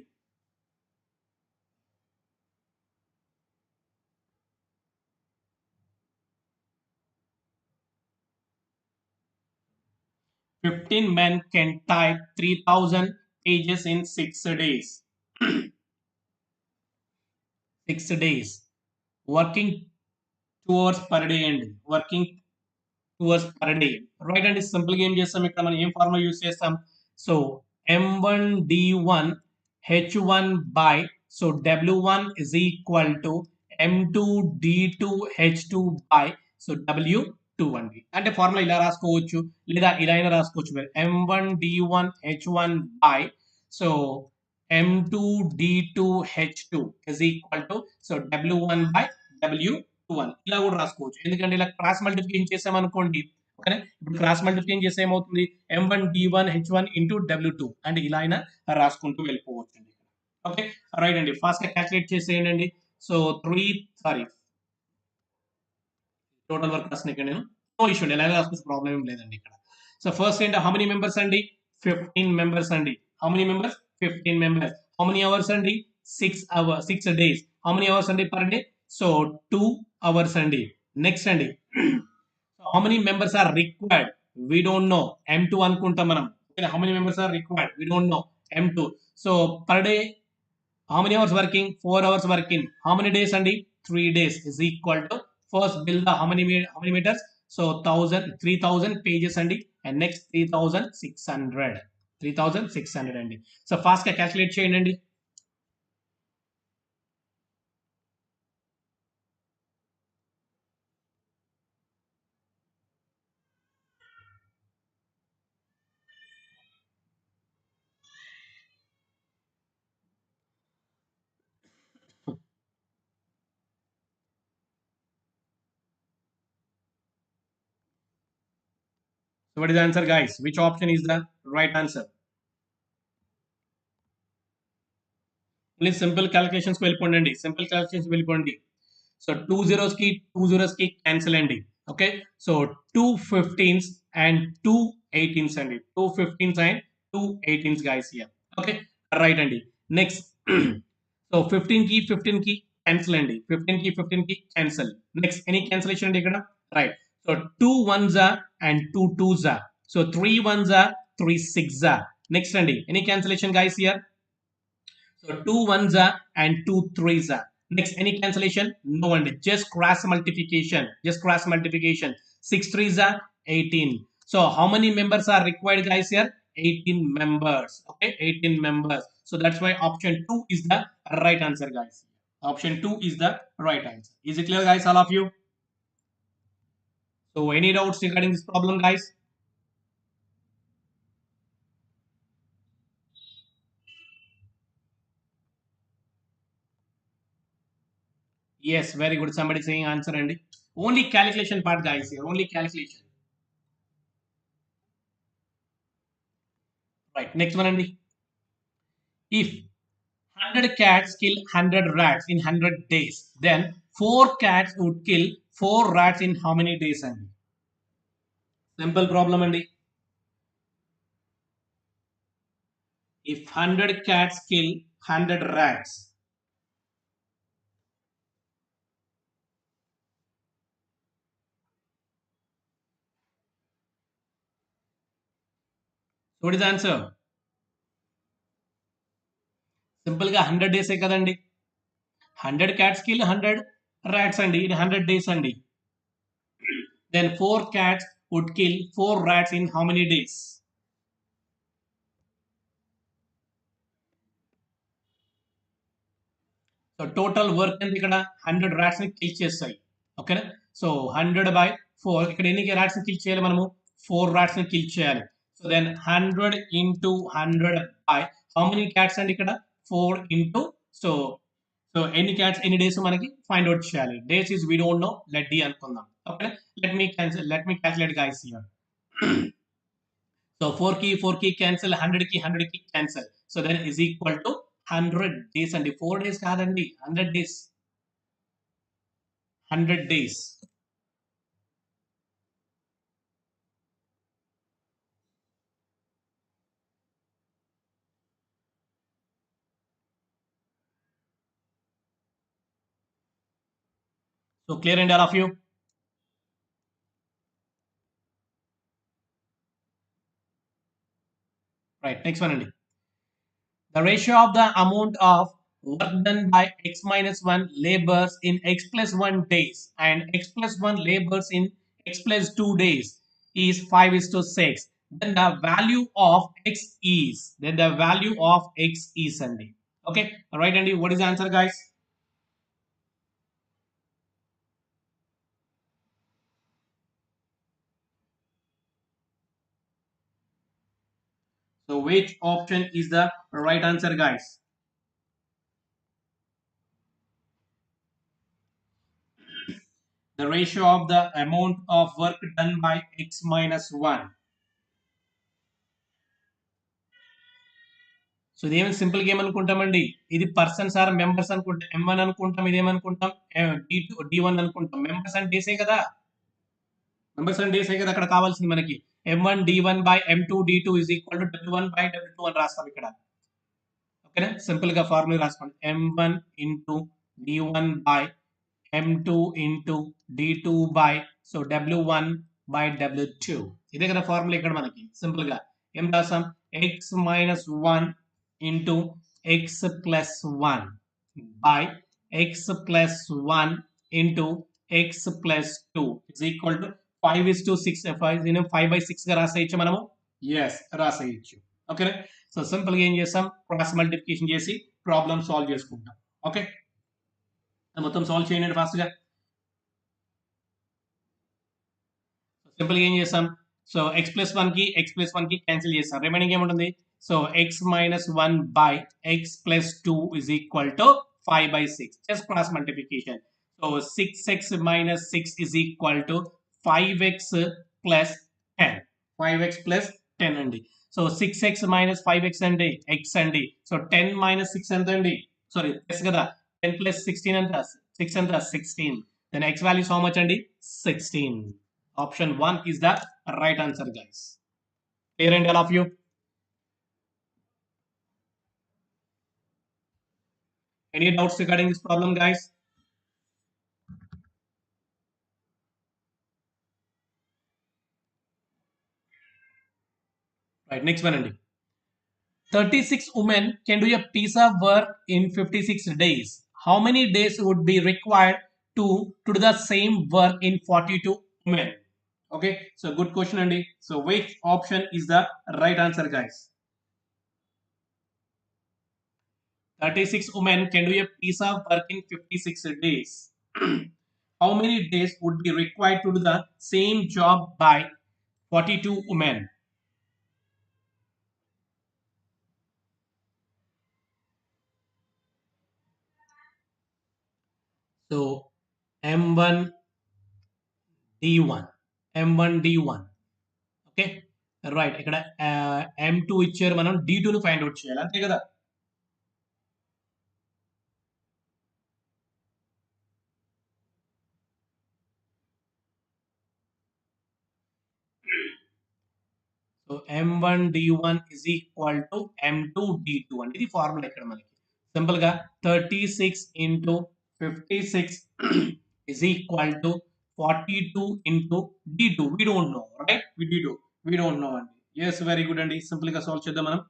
15 men can type 3000 pages in 6 days. 6 days, working 2 hours per day and working 2 hours per day. Right, and simple game చేస్తాం ఇక్కడ మనం ఏం formula use చేస్తాం. So M1D1H1 by, so W1 is equal to M2D2H2 by, so W2 అండి. అంటే formula ఇలా రాసుకోవచ్చు లేదా ఇలా అయినా రాసుకోవచ్చు మీరు. M1D1H1 by, so M2D2H2 is equal to, so W1 by W2 ఇలా కూడా రాసుకోవచ్చు. ఎందుకంటే ఇలా క్రాస్ మల్టిప్లికేషన్ చేసామనుకోండి. ఓకేనా, ఇప్పుడు క్రాస్ మల్టిప్లికేషన్ చేస్తే ఏమవుతుంది? M1D1H1 ఇంటూ W2 అంటే ఇలా అయినా రాసుకుంటూ వెళ్ళిపోవచ్చు అండి. ఓకే, రైట్ అండి. ఫాస్ట్ గా క్యాల్కులేట్ చేసేయండి. సో 3 సారీ టోటల్ వర్క్ రాసిన ఇక్కడ నేను నో ఇష్యూ అండి, ఎలా రాసుకోవచ్చు ప్రాబ్లం ఏం లేదండి ఇక్కడ. సో ఫస్ట్ ఏంటి, హౌ మెనీ మెంబర్స్ అండి, 15 మెంబర్స్ అండి. How many members, 15 members. How many hours అండి, 6 డేస్. హౌ మెనీ అవర్స్ అండి పర్ డే, సో 2 అవర్స్ అండి. నెక్స్ట్ అండి, how many members are required, we don't know, M2 అనుకుంటాం మనం. How many members are required, we don't know, M2. So per day how many hours working, 4 hours working. How many days and 3 days is equal to, first build the how many meters, so 3000 pages and next 3600 and so fast ga calculate cheyandi. So what is the answer guys, which option is the right answer? Only simple calculations కు వెళ్ళిపోండి, simple calculations వెళ్ళిపోండి. So 2 zeros కి cancel అండి. Okay, so 2 15s and 2 18s అండి, 2 15s and 2 18s guys here. Okay, right అండి. Next so 15కి cancel అండి, 15కి క్యాన్సిల్. నెక్స్ట్ ఎనీ క్యాన్సిలేషన్ అండి ఇక్కడ, right. So 2 1s and 2 2s, so 3 1s 3 6. Next అండి any cancellation guys here, so 2 1s and 2 3s. Next, any cancellation? No, and just cross multiplication. 6 3s 18. So how many members are required, guys? Here, 18 members. Okay, 18 members. So that's why option 2 is the right answer, guys. Option 2 is the right answer. Is it clear, guys? All of you? So any doubts regarding this problem, guys? Yes, very good. Somebody saying answer, Andy. Only calculation part, guys. Here, only calculation. Right. Next one, Andy. If 100 cats kill 100 rats in 100 days, then 4 cats would kill 4 rats in how many days, Andy? Simple problem, Andy. If 100 cats kill 100 rats, so what is the answer? Simple ga 100 days kadandi. 100 cats kill 100 rats in 100 days, Andy. Then 4 cats would kill 4 rats in how many days? So total work ఎంత ఇక్కడ, 100 rats ని kill చేస్తాయి. ఓకేనా, so 100/4, ఇక్కడ ఎన్ని rats ని kill చేయాలి మనము, 4 ర్యాట్స్ ని కిల్ చేయాలి. So then 100 into 100 by how many cats అండి ఇక్కడ, 4 into, సో సో ఎన్ని క్యాట్స్ ఎన్ని డేస్ మనకి ఫైండ్ అవుట్ చేయాలి. Days is we don't know, let D అనుకుందాం. Okay, let me calculate guys here. So 4కి క్యాన్సిల్, 100కి cancel. So then is equal to 100 days అండి, 4 days కాదండి, 100 days. 100 days. So clear and all of you? Right, next one, Andy. The ratio of the amount of work done by x minus 1 labors in x plus 1 days and x plus 1 labors in x plus 2 days is 5:6. Then the value of x is, Andy. Okay, all right, Andy, what is the answer, guys? So which option is the right answer, guys? The ratio of the amount of work done by x minus 1. So ఇదేమైనా simple game అనుకుంటామండి, ఇది persons are members అనుకుంటాం, M1 అనుకుంటాం, ఇదేమనుకుంటాం D1 అనుకుంటాం. Members and డేసే కదా. Numbers and days కదా అక్కడ కావాల్సింది మనకి. M1 D1 by M2 D2 is equal to W1 by W2 అని రాస్తాం ఇక్కడ. ఓకేనా, సింపుల్ గా ఫార్ములా రాసుకోండి. M1 into D1 by M2 into D2 by so W1 by W2. ఇదే కదా ఫార్ములా ఇక్కడ మనకి. సింపుల్ గా ఏం రాసాం, x minus 1 into x plus 1 by x plus 1 into x plus 2 is equal to 5 is to 6. 5 by 6 గా రాసేయచ్చు మనము. Yes, రాసేయచ్చు. ఓకేనా, సో సింపుల్ గా ఏం చేస్తాం, క్రాస్ మల్టిప్లికేషన్ చేసి ప్రాబ్లమ్ సాల్వ్ చేసుకుంటాం. ఓకే, మొత్తం సాల్వ్ చేయండి ఫాస్ట్ గా. సింపుల్ గా ఏం చేస్తాం, సో ఎక్స్ ప్లస్ వన్ కి క్యాన్సిల్ చేస్తాం. రిమైనింగ్ ఏముంటుంది, so X minus 1 by X plus 2 is equal to 5/6. Just cross multiplication. So 6x minus 6 is equal to 5x plus 10. 5x plus 10 అండి. So 6x minus 5x అండి x అండి. So 10 minus 6 ఎంత అండి, sorry plus కదా, 10 plus 16 ఎంత, 6 ఎంత, 16. Then x values how much అండి, 16. Option 1 is the right answer, guys. Clear and all of you? Any doubts regarding this problem, guys? Right, next one, Andy. 36 women can do a piece of work in 56 days. How many days would be required to do the same work in 42 women? Okay, so good question, Andy. So which option is the right answer, guys? 36 women can do a piece of work in 56 days. How many days would be required to do the same job by 42 women? So M1 D1, M1 D1. Okay right, ఇక్కడ M2 ఇచ్చారు, మనం D2 ను find out చేయాలి, అంతే కదా. So M1 D1 is equal to M2 D2 అంటే ఇది formula ఇక్కడ మనకి. సింపుల్ గా 36 into 56 is equal to 42 into D2. We don't know, right? We don't know అండి. ఎస్, వెరీ గుడ్ అండి. సింపుల్ గా సాల్వ్ చేద్దాం మనం.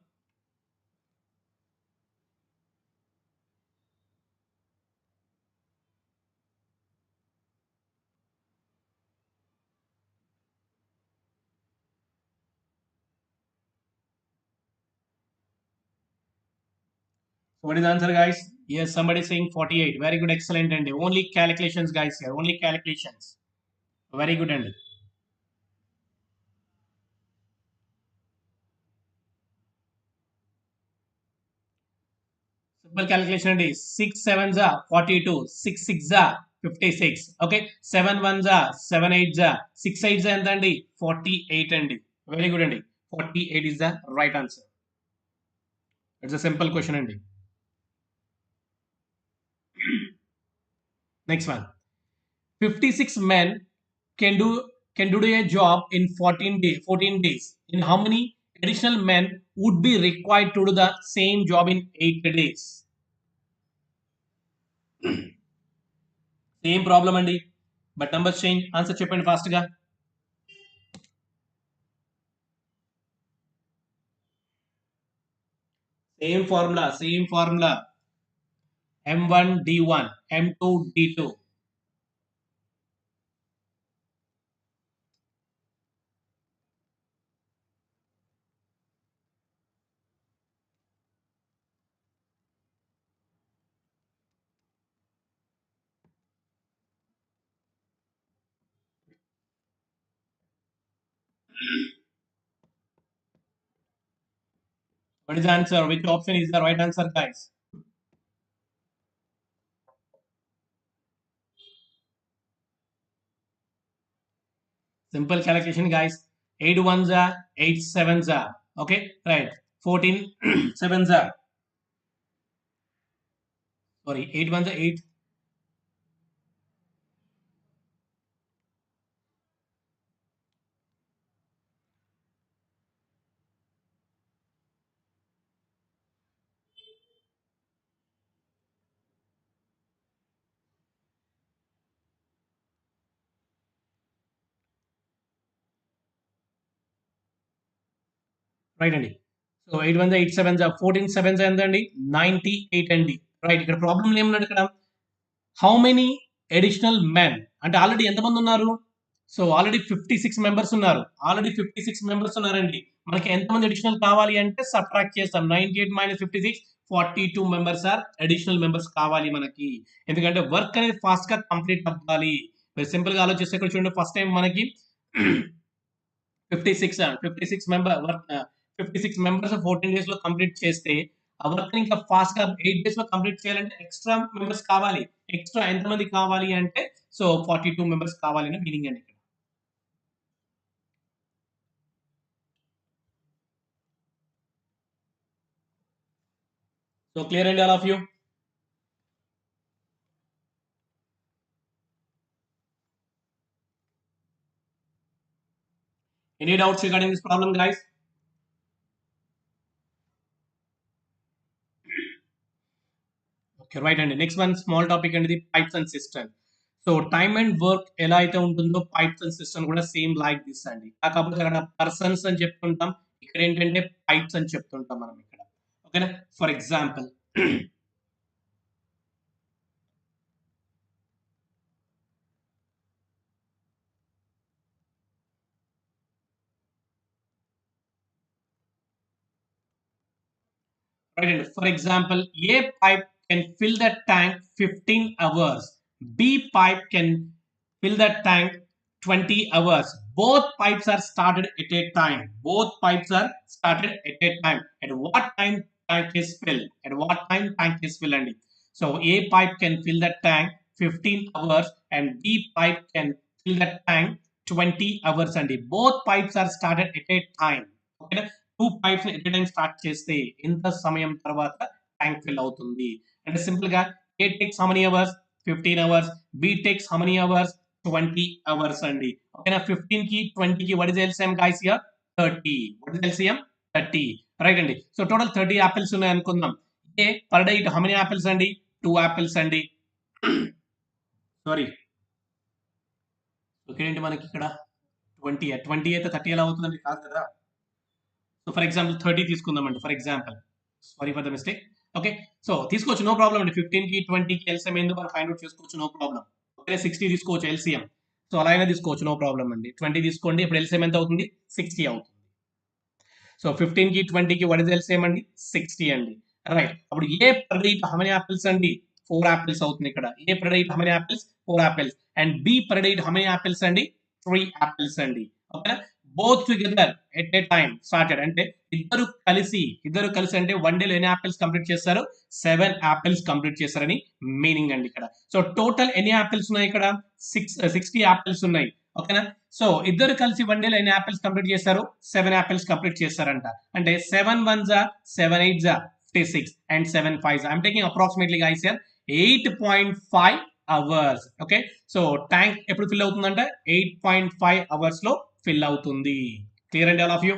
So what is the answer, guys? Yes, somebody saying 48. Very good, excellent, and only calculations, guys. Here, only calculations. Very good, and simple calculation and 6 sevens are 42, 6 6 are 56. Okay, 7 ones are 7 eights are 6 eights are and 48 and very good, and 48 is the right answer. It's a simple question, and next one. 56 men can do can do a job in 14 days. In how many additional men would be required to do the same job in 8 days? Same problem, అండి, but numbers change. Answer చెప్పండి fast గా. Same formula. M1 D1, M2 D2. What is the answer? Which option is the right answer, guys? Simple calculation, guys. 8 ones are 8 sevens are. Okay, right. 14 sevens are. Sorry, 8 ones are 8. Right అండి. So 8 1 8 7 14 7 ఎంత అండి 98 అండి. Right, ఇక్కడ problem ఏమన్నాడు ఇక్కడ, how many additional men అంటే already ఎంతమంది ఉన్నారు, సో ఆల్రెడీ 56 మెంబర్స్ ఉన్నారు, ఆల్రెడీ 56 మెంబర్స్ ఉన్నారండి. మనకి ఎంతమంది అడిషనల్ కావాలి అంటే సబ్ట్రాక్ట్ చేస్తాం, 98 minus 56 42 members are additional members కావాలి మనకి. ఎందుకంటే వర్క్ అనేది ఫాస్ట్ గా కంప్లీట్ అవ్వాలి. మీరు సింపుల్ గా ఆలోచిస్తే ఇక్కడ చూడండి, ఫస్ట్ టైం మనకి 56 మెంబర్ వర్క్ 56 మెంబర్స్ 14 డేస్ లో కంప్లీట్ చేస్తే ఆ వర్క్ ఇంకా ఫాస్ట్ గా 8 డేస్ లో కంప్లీట్ చేయాలంటే ఎక్స్ట్రా మెంబర్స్ కావాలి. ఎక్స్ట్రా ఎంతమంది కావాలి అంటే సో 42 మెంబర్స్ కావాలి అని మీనింగ్ అండి ఇక్కడ. సో క్లియర్ అండి all of you. Any doubts regarding this problem, guys? Okay, right. And next one, small topic and the pipes and system. So time and work ఎలా అయితే ఉంటుందో పైప్స్ అండ్ సిస్టమ్ కూడా same like this అండి. కాకపోతే అక్కడ persons అని చెప్తుంటాం, ఇక్కడ ఏంటంటే పైప్స్ అని చెప్తుంటాం మనం ఇక్కడ. ఓకేనా, for example right? For example, A pipe can fill the tank 15 hours. B pipe can fill the tank 20 hours. Both pipes are started at a time. Both pipes are started at a time. At what time tank is filled? At what time tank is filled? And so A pipe can fill the tank 15 hours and B pipe can fill the tank 20 hours. And both pipes are started at a time. Okay. 2 pipes at time start చేస్తే ఎంత సమయం తర్వాత tank fill అవుతుంది అంటే simple గా A takes how many hours 15 hours, B takes how many hours 20 hours అండి. ఓకేనా, 15 కి 20 కి what is LCM guys here 30. What is LCM 30. Right అండి. సో టోటల్ 30 యాపిల్స్ ఉన్నాయి అనుకుందాం. A per day how many apples అండి 2 apples అండి. Sorry, okay ఏంటి మనకి ఇక్కడ 20 అయితే 30 ఎలా అవుతుందండి, కాదు కదా. సో ఫర్ ఎగ్జాంపుల్ 30 తీసుకుందామండి for example, sorry for the mistake. Okay, so తీసుకోవచ్చు, నో ప్రాబ్లం అండి. 15 కి 20 కి ఎల్సిఎం ఎందుకు మనం ఫైండ్ అవుట్ చేసుకోవచ్చు, నో ప్రాబ్లం. ఓకే, 60 తీసుకోవచ్చు ఎల్సిఎం, సో అలా అయినా తీసుకోవచ్చు, నో ప్రాబ్లం అండి. 20 తీసుకోండి, ఇప్పుడు ఎల్సిఎం ఎంత అవుతుంది 60 అవుతుంది. సో 15 కి 20 కి వాట్ ఇస్ ఎల్సిఎం అండి 60 అండి. రైట్, అప్పుడు A per day how many apples అండి 4 యాపిల్స్ అవుతుంది ఇక్కడ. A per day how many apples 4 apples and B per day how many apples అండి 3 యాపిల్స్ అండి. ఓకేనా, both together at a time started అంటే ఇద్దరు కలిసి అంటే వన్ డేలో ఎన్ని యాపిల్స్ కంప్లీట్ చేస్తారు 7 యాపిల్స్ కంప్లీట్ చేస్తారని మీనింగ్ అండి ఇక్కడ. సో టోటల్ ఎన్ని యాపిల్స్ ఉన్నాయి ఇక్కడ 60 యాపిల్స్ ఉన్నాయి. ఓకేనా, సో ఇద్దరు కలిసి వన్ డేలో ఎన్ని యాపిల్స్ కంప్లీట్ చేస్తారు 7 యాపిల్స్ కంప్లీట్ చేస్తారంట. అంటే 7 1 7 8 56 and 7 5 I'm taking approximately guys here 8.5 hours. Okay, so tank ఎప్పుడు ఫిల్ అవుతుందంటే 8.5 అవర్స్ లో ఫిల్ అవుతుంది. క్లియర్ అండి ఆల్ ఆఫ్ యూ.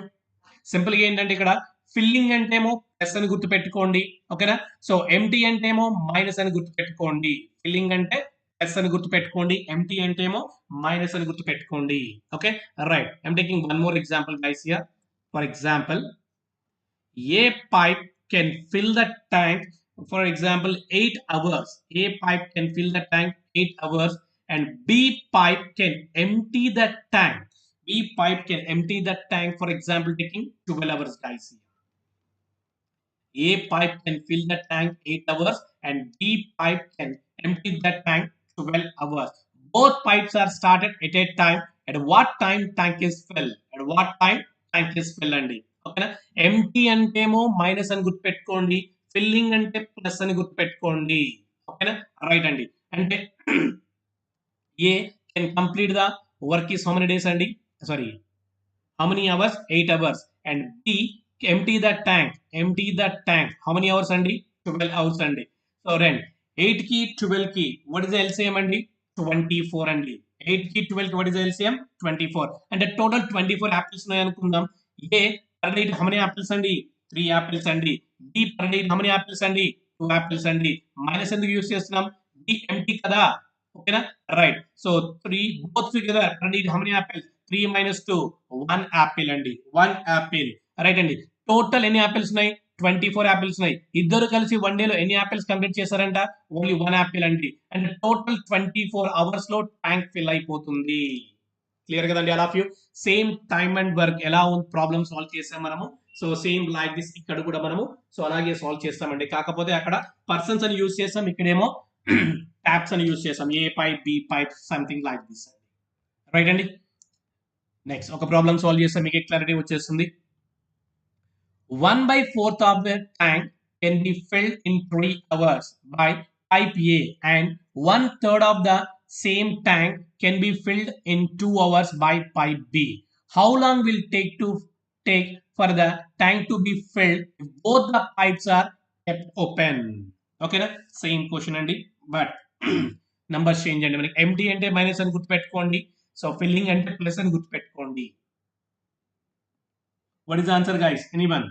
సింపుల్ గా ఏంటంటే ఇక్కడ ఫిల్లింగ్ అంటేమో ప్లస్ అని గుర్తు పెట్టుకోండి. ఓకేనా, సో ఎంటీ అంటేమో మైనస్ అని గుర్తు పెట్టుకోండి. ఫిల్లింగ్ అంటే ప్లస్ అని గుర్తు పెట్టుకోండి, ఎంటీ అంటేమో మైనస్ అని గుర్తు పెట్టుకోండి. Okay, right, I'm taking one more example guys here. For example, A pipe can fill the tank, for example, 8 hours. A pipe can fill the tank 8 hours and B pipe can empty the tank. B pipe can empty the tank, for example, taking 12 hours, guys. A pipe can fill the tank 8 hours and B pipe can empty the tank 12 hours. Both pipes are started at a time. At what time tank is filled? At what time tank is filled అండి. ఓకేనా, empty అంటేమో minus అని గుర్తుపెట్టుకోండి, filling అంటే plus అని గుర్తుపెట్టుకోండి. ఓకేనా, right అండి. అంటే ఏ can complete the work is how many days అండి, sorry how many hours 8 hours and B empty the tank, how many hours అండి 12 hours అండి. సో రండి 8 కి 12 కి what is the LCM అండి 24 అండి. 8 కి 12 కి what is the LCM 24 అంటే టోటల్ 24 యాపిల్స్ ఉన్నాయి అనుకుందాం. A per day how many apples అండి 3 యాపిల్స్ అండి. B per day how many apples అండి 2 యాపిల్స్ అండి. మైనస్ ఎందుకు యూస్ చేస్తున్నాం, B ఎంటీ కదా. ఓకేనా, right, so 3 both together per day how many apples 3 minus 2 1 apple అండి, 1 యాపిల్. రైట్ అండి, టోటల్ ఎన్ని యాపిల్స్ ఉన్నాయి? 24 యాపిల్స్ ఉన్నాయి. ఇద్దరు కలిసి వన్ డేలో ఎన్ని యాపిల్స్ కంప్లీట్ చేశారంట? ఓన్లీ వన్ యాపిల్ అండి. అండ్ టోటల్ 24 అవర్స్ లో ట్యాంక్ ఫిల్ అయిపోతుంది. క్లియర్ కదండి all of you? Same time and work ఎలా ప్రాబ్లమ్ సాల్వ్ చేసాం మనము. సో సేమ్ లైక్ దిస్ ఇక్కడ కూడా మనము సో అలాగే సాల్వ్ చేస్తామండి. కాకపోతే అక్కడ పర్సన్స్ అని యూజ్ చేస్తాం, ఇక్కడేమో ట్యాప్స్ అని యూజ్ చేస్తాం. A pipe, B pipe, something like this. Right అండి. నెక్స్ట్ ఒక ప్రాబ్లమ్ సాల్వ్ చేస్తే మీకు క్లారిటీ వచ్చేస్తుంది. 1/4 of the tank can be filled in 3 hours by pipe A, and 1/3 of the same tank can be filled in 2 hours by pipe B. How long will take for the tank to be filled if both the pipes are kept open? Okay na? Same question అండి, but numbers change అండి. మనకి empty అంటే minus అని గుర్తుపెట్టుకోండి, so filling అంటే plus అని గుర్తుపెట్టుకోండి. What is the answer, guys? Anyone?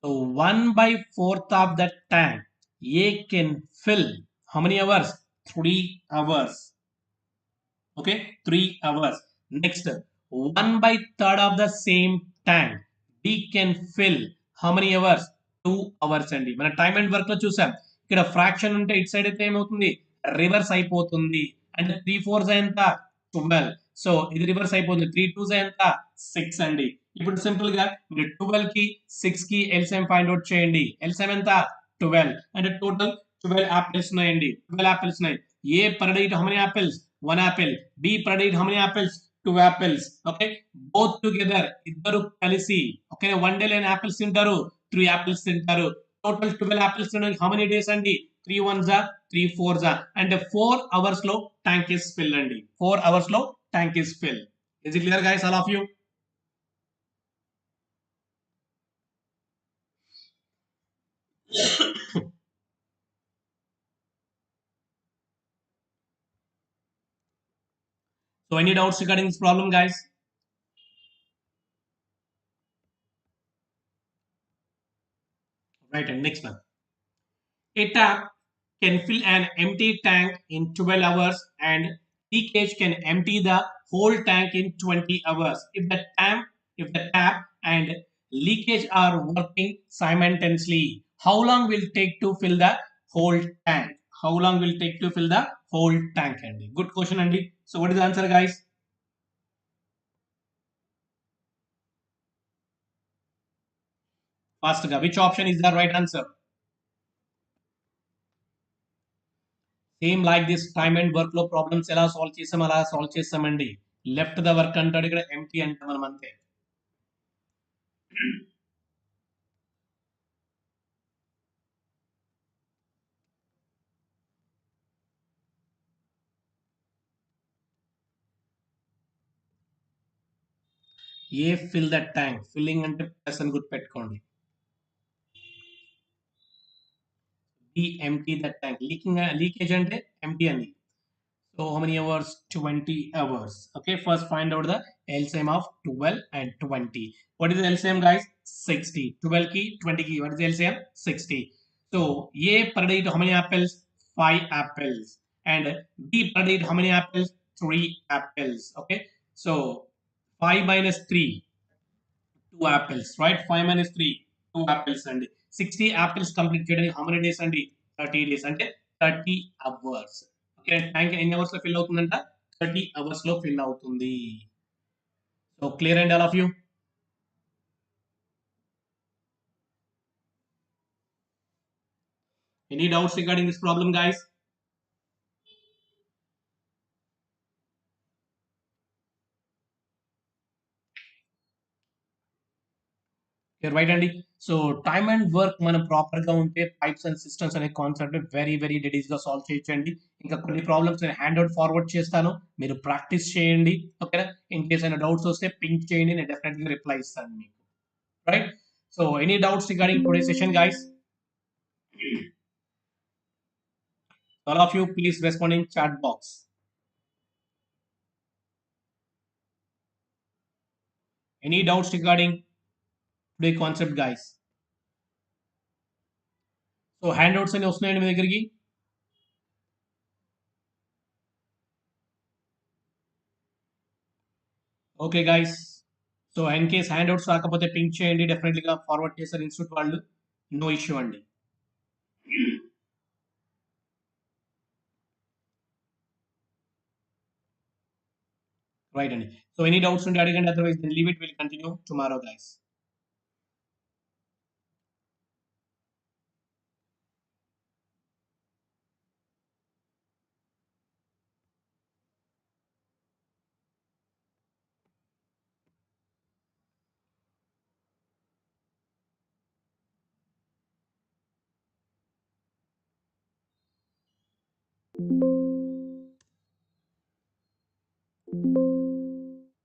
So 1/4 of that tank A can fill how many hours? 3 hours. Okay, 3 hours. Next, 1/3 of the same tank B can fill how many hours? 2 hours అండి. మన time and work లో చూసాం, ఇక్కడ fraction ఉంటే it side అయితే ఏమవుతుంది? Reverse అయిపోతుంది. అంటే 3 4s ఎంత? 12. సో ఇది రివర్స్ అయిపోతుంది. 3 2s ఎంత? 6 అండి. ఇప్పుడు సింపుల్ గా మీరు 12 కి 6 కి ఎల్సిఎం ఫైండ్ అవుట్ చేయండి. ఎల్సిఎం ఎంత? 12. అంటే టోటల్ 12 యాపిల్స్ ఉన్నాయండి. 12 యాపిల్స్ ఉన్నాయి. A per day how many apples? 1 apple. B per day how many apples? 2 apples. Okay, both together ఇద్దరు కలిసి ఓకే వన్ డే లేని యాపిల్స్ తింటారు, 3 యాపిల్స్ తింటారు. Total 12 apples how many days అండి? 3 1s 3 4s అండ్ 4 hours లో tank is fill అండి. 4 hours లో tank is fill. Is it clear guys all of you? So any doubts regarding this problem, guys? Right, and next one. A tap can fill an empty tank in 12 hours and leakage can empty the whole tank in 20 hours. If the tap and leakage are working simultaneously, how long will it take to fill the whole tank? How long will it take to fill the whole tank, Andy? Good question, Andy. So what is the answer, guys? Fast, which option is the right answer? Same like this time and work లో problems ఎలా solve చేసాం అలా solve చేస్తామండి. Left the work అంటాడు, ఇక్కడ empty అంటే మనం అంతే. A fill the tank, filling అంటే ప్లస్ అని గుర్తుపెట్టుకోండి. B empty the tank, leakage అంటే ఎంటీ అని. So how many hours? 20 hours. Okay, first find out the LCM of 12 and 20. What is the LCM, guys? 60. 12 key, 20 key. What is the LCM? 60. So A per day how many apples? 5 apples. And B per day how many apples? 3 apples. Okay. So 5 minus 3, 2 apples. Right? 5 minus 3, 2 apples. And 60 apples completed. How many days? And 30 days. And 30 hours. Okay, tank ఎన్ని hours లో fill అవుతుందంట? 30 hours లో fill అవుతుంది. So clear and all of you? Any doubts regarding this problem, guys? Right అండి. So time and work మనం proper గా ఉంటే pipes and systems అనే కాన్సెప్ట్ వెరీ వెరీ డీటెయిల్స్ గా సాల్వ్ చేయొచ్చండి. ఇంకా కొన్ని ప్రాబ్లమ్స్ నేను హ్యాండ్ అవుట్ ఫార్వర్డ్ చేస్తాను, మీరు ప్రాక్టీస్ చేయండి. ఓకేనా? ఇన్ కేస్ అయినా డౌట్స్ వస్తే పింక్ చేయండి, నేను డెఫినెట్లీ రిప్లై ఇస్తాను మీకు. Right? So any doubts regarding today session, guys? All of you please respond in chat box. Any doubts regarding today concept, guys? So handouts అని వస్తున్నాయండి మీ దగ్గరికి. Okay, guys. So in case handouts రాకపోతే ping చేయండి, డెఫినెట్లీగా forward చేస్తారు institute వాళ్ళు. No issue అండి. Right అండి. సో ఎనీ డౌట్స్ ఉంటే అడగండి, otherwise then leave it, will continue tomorrow guys.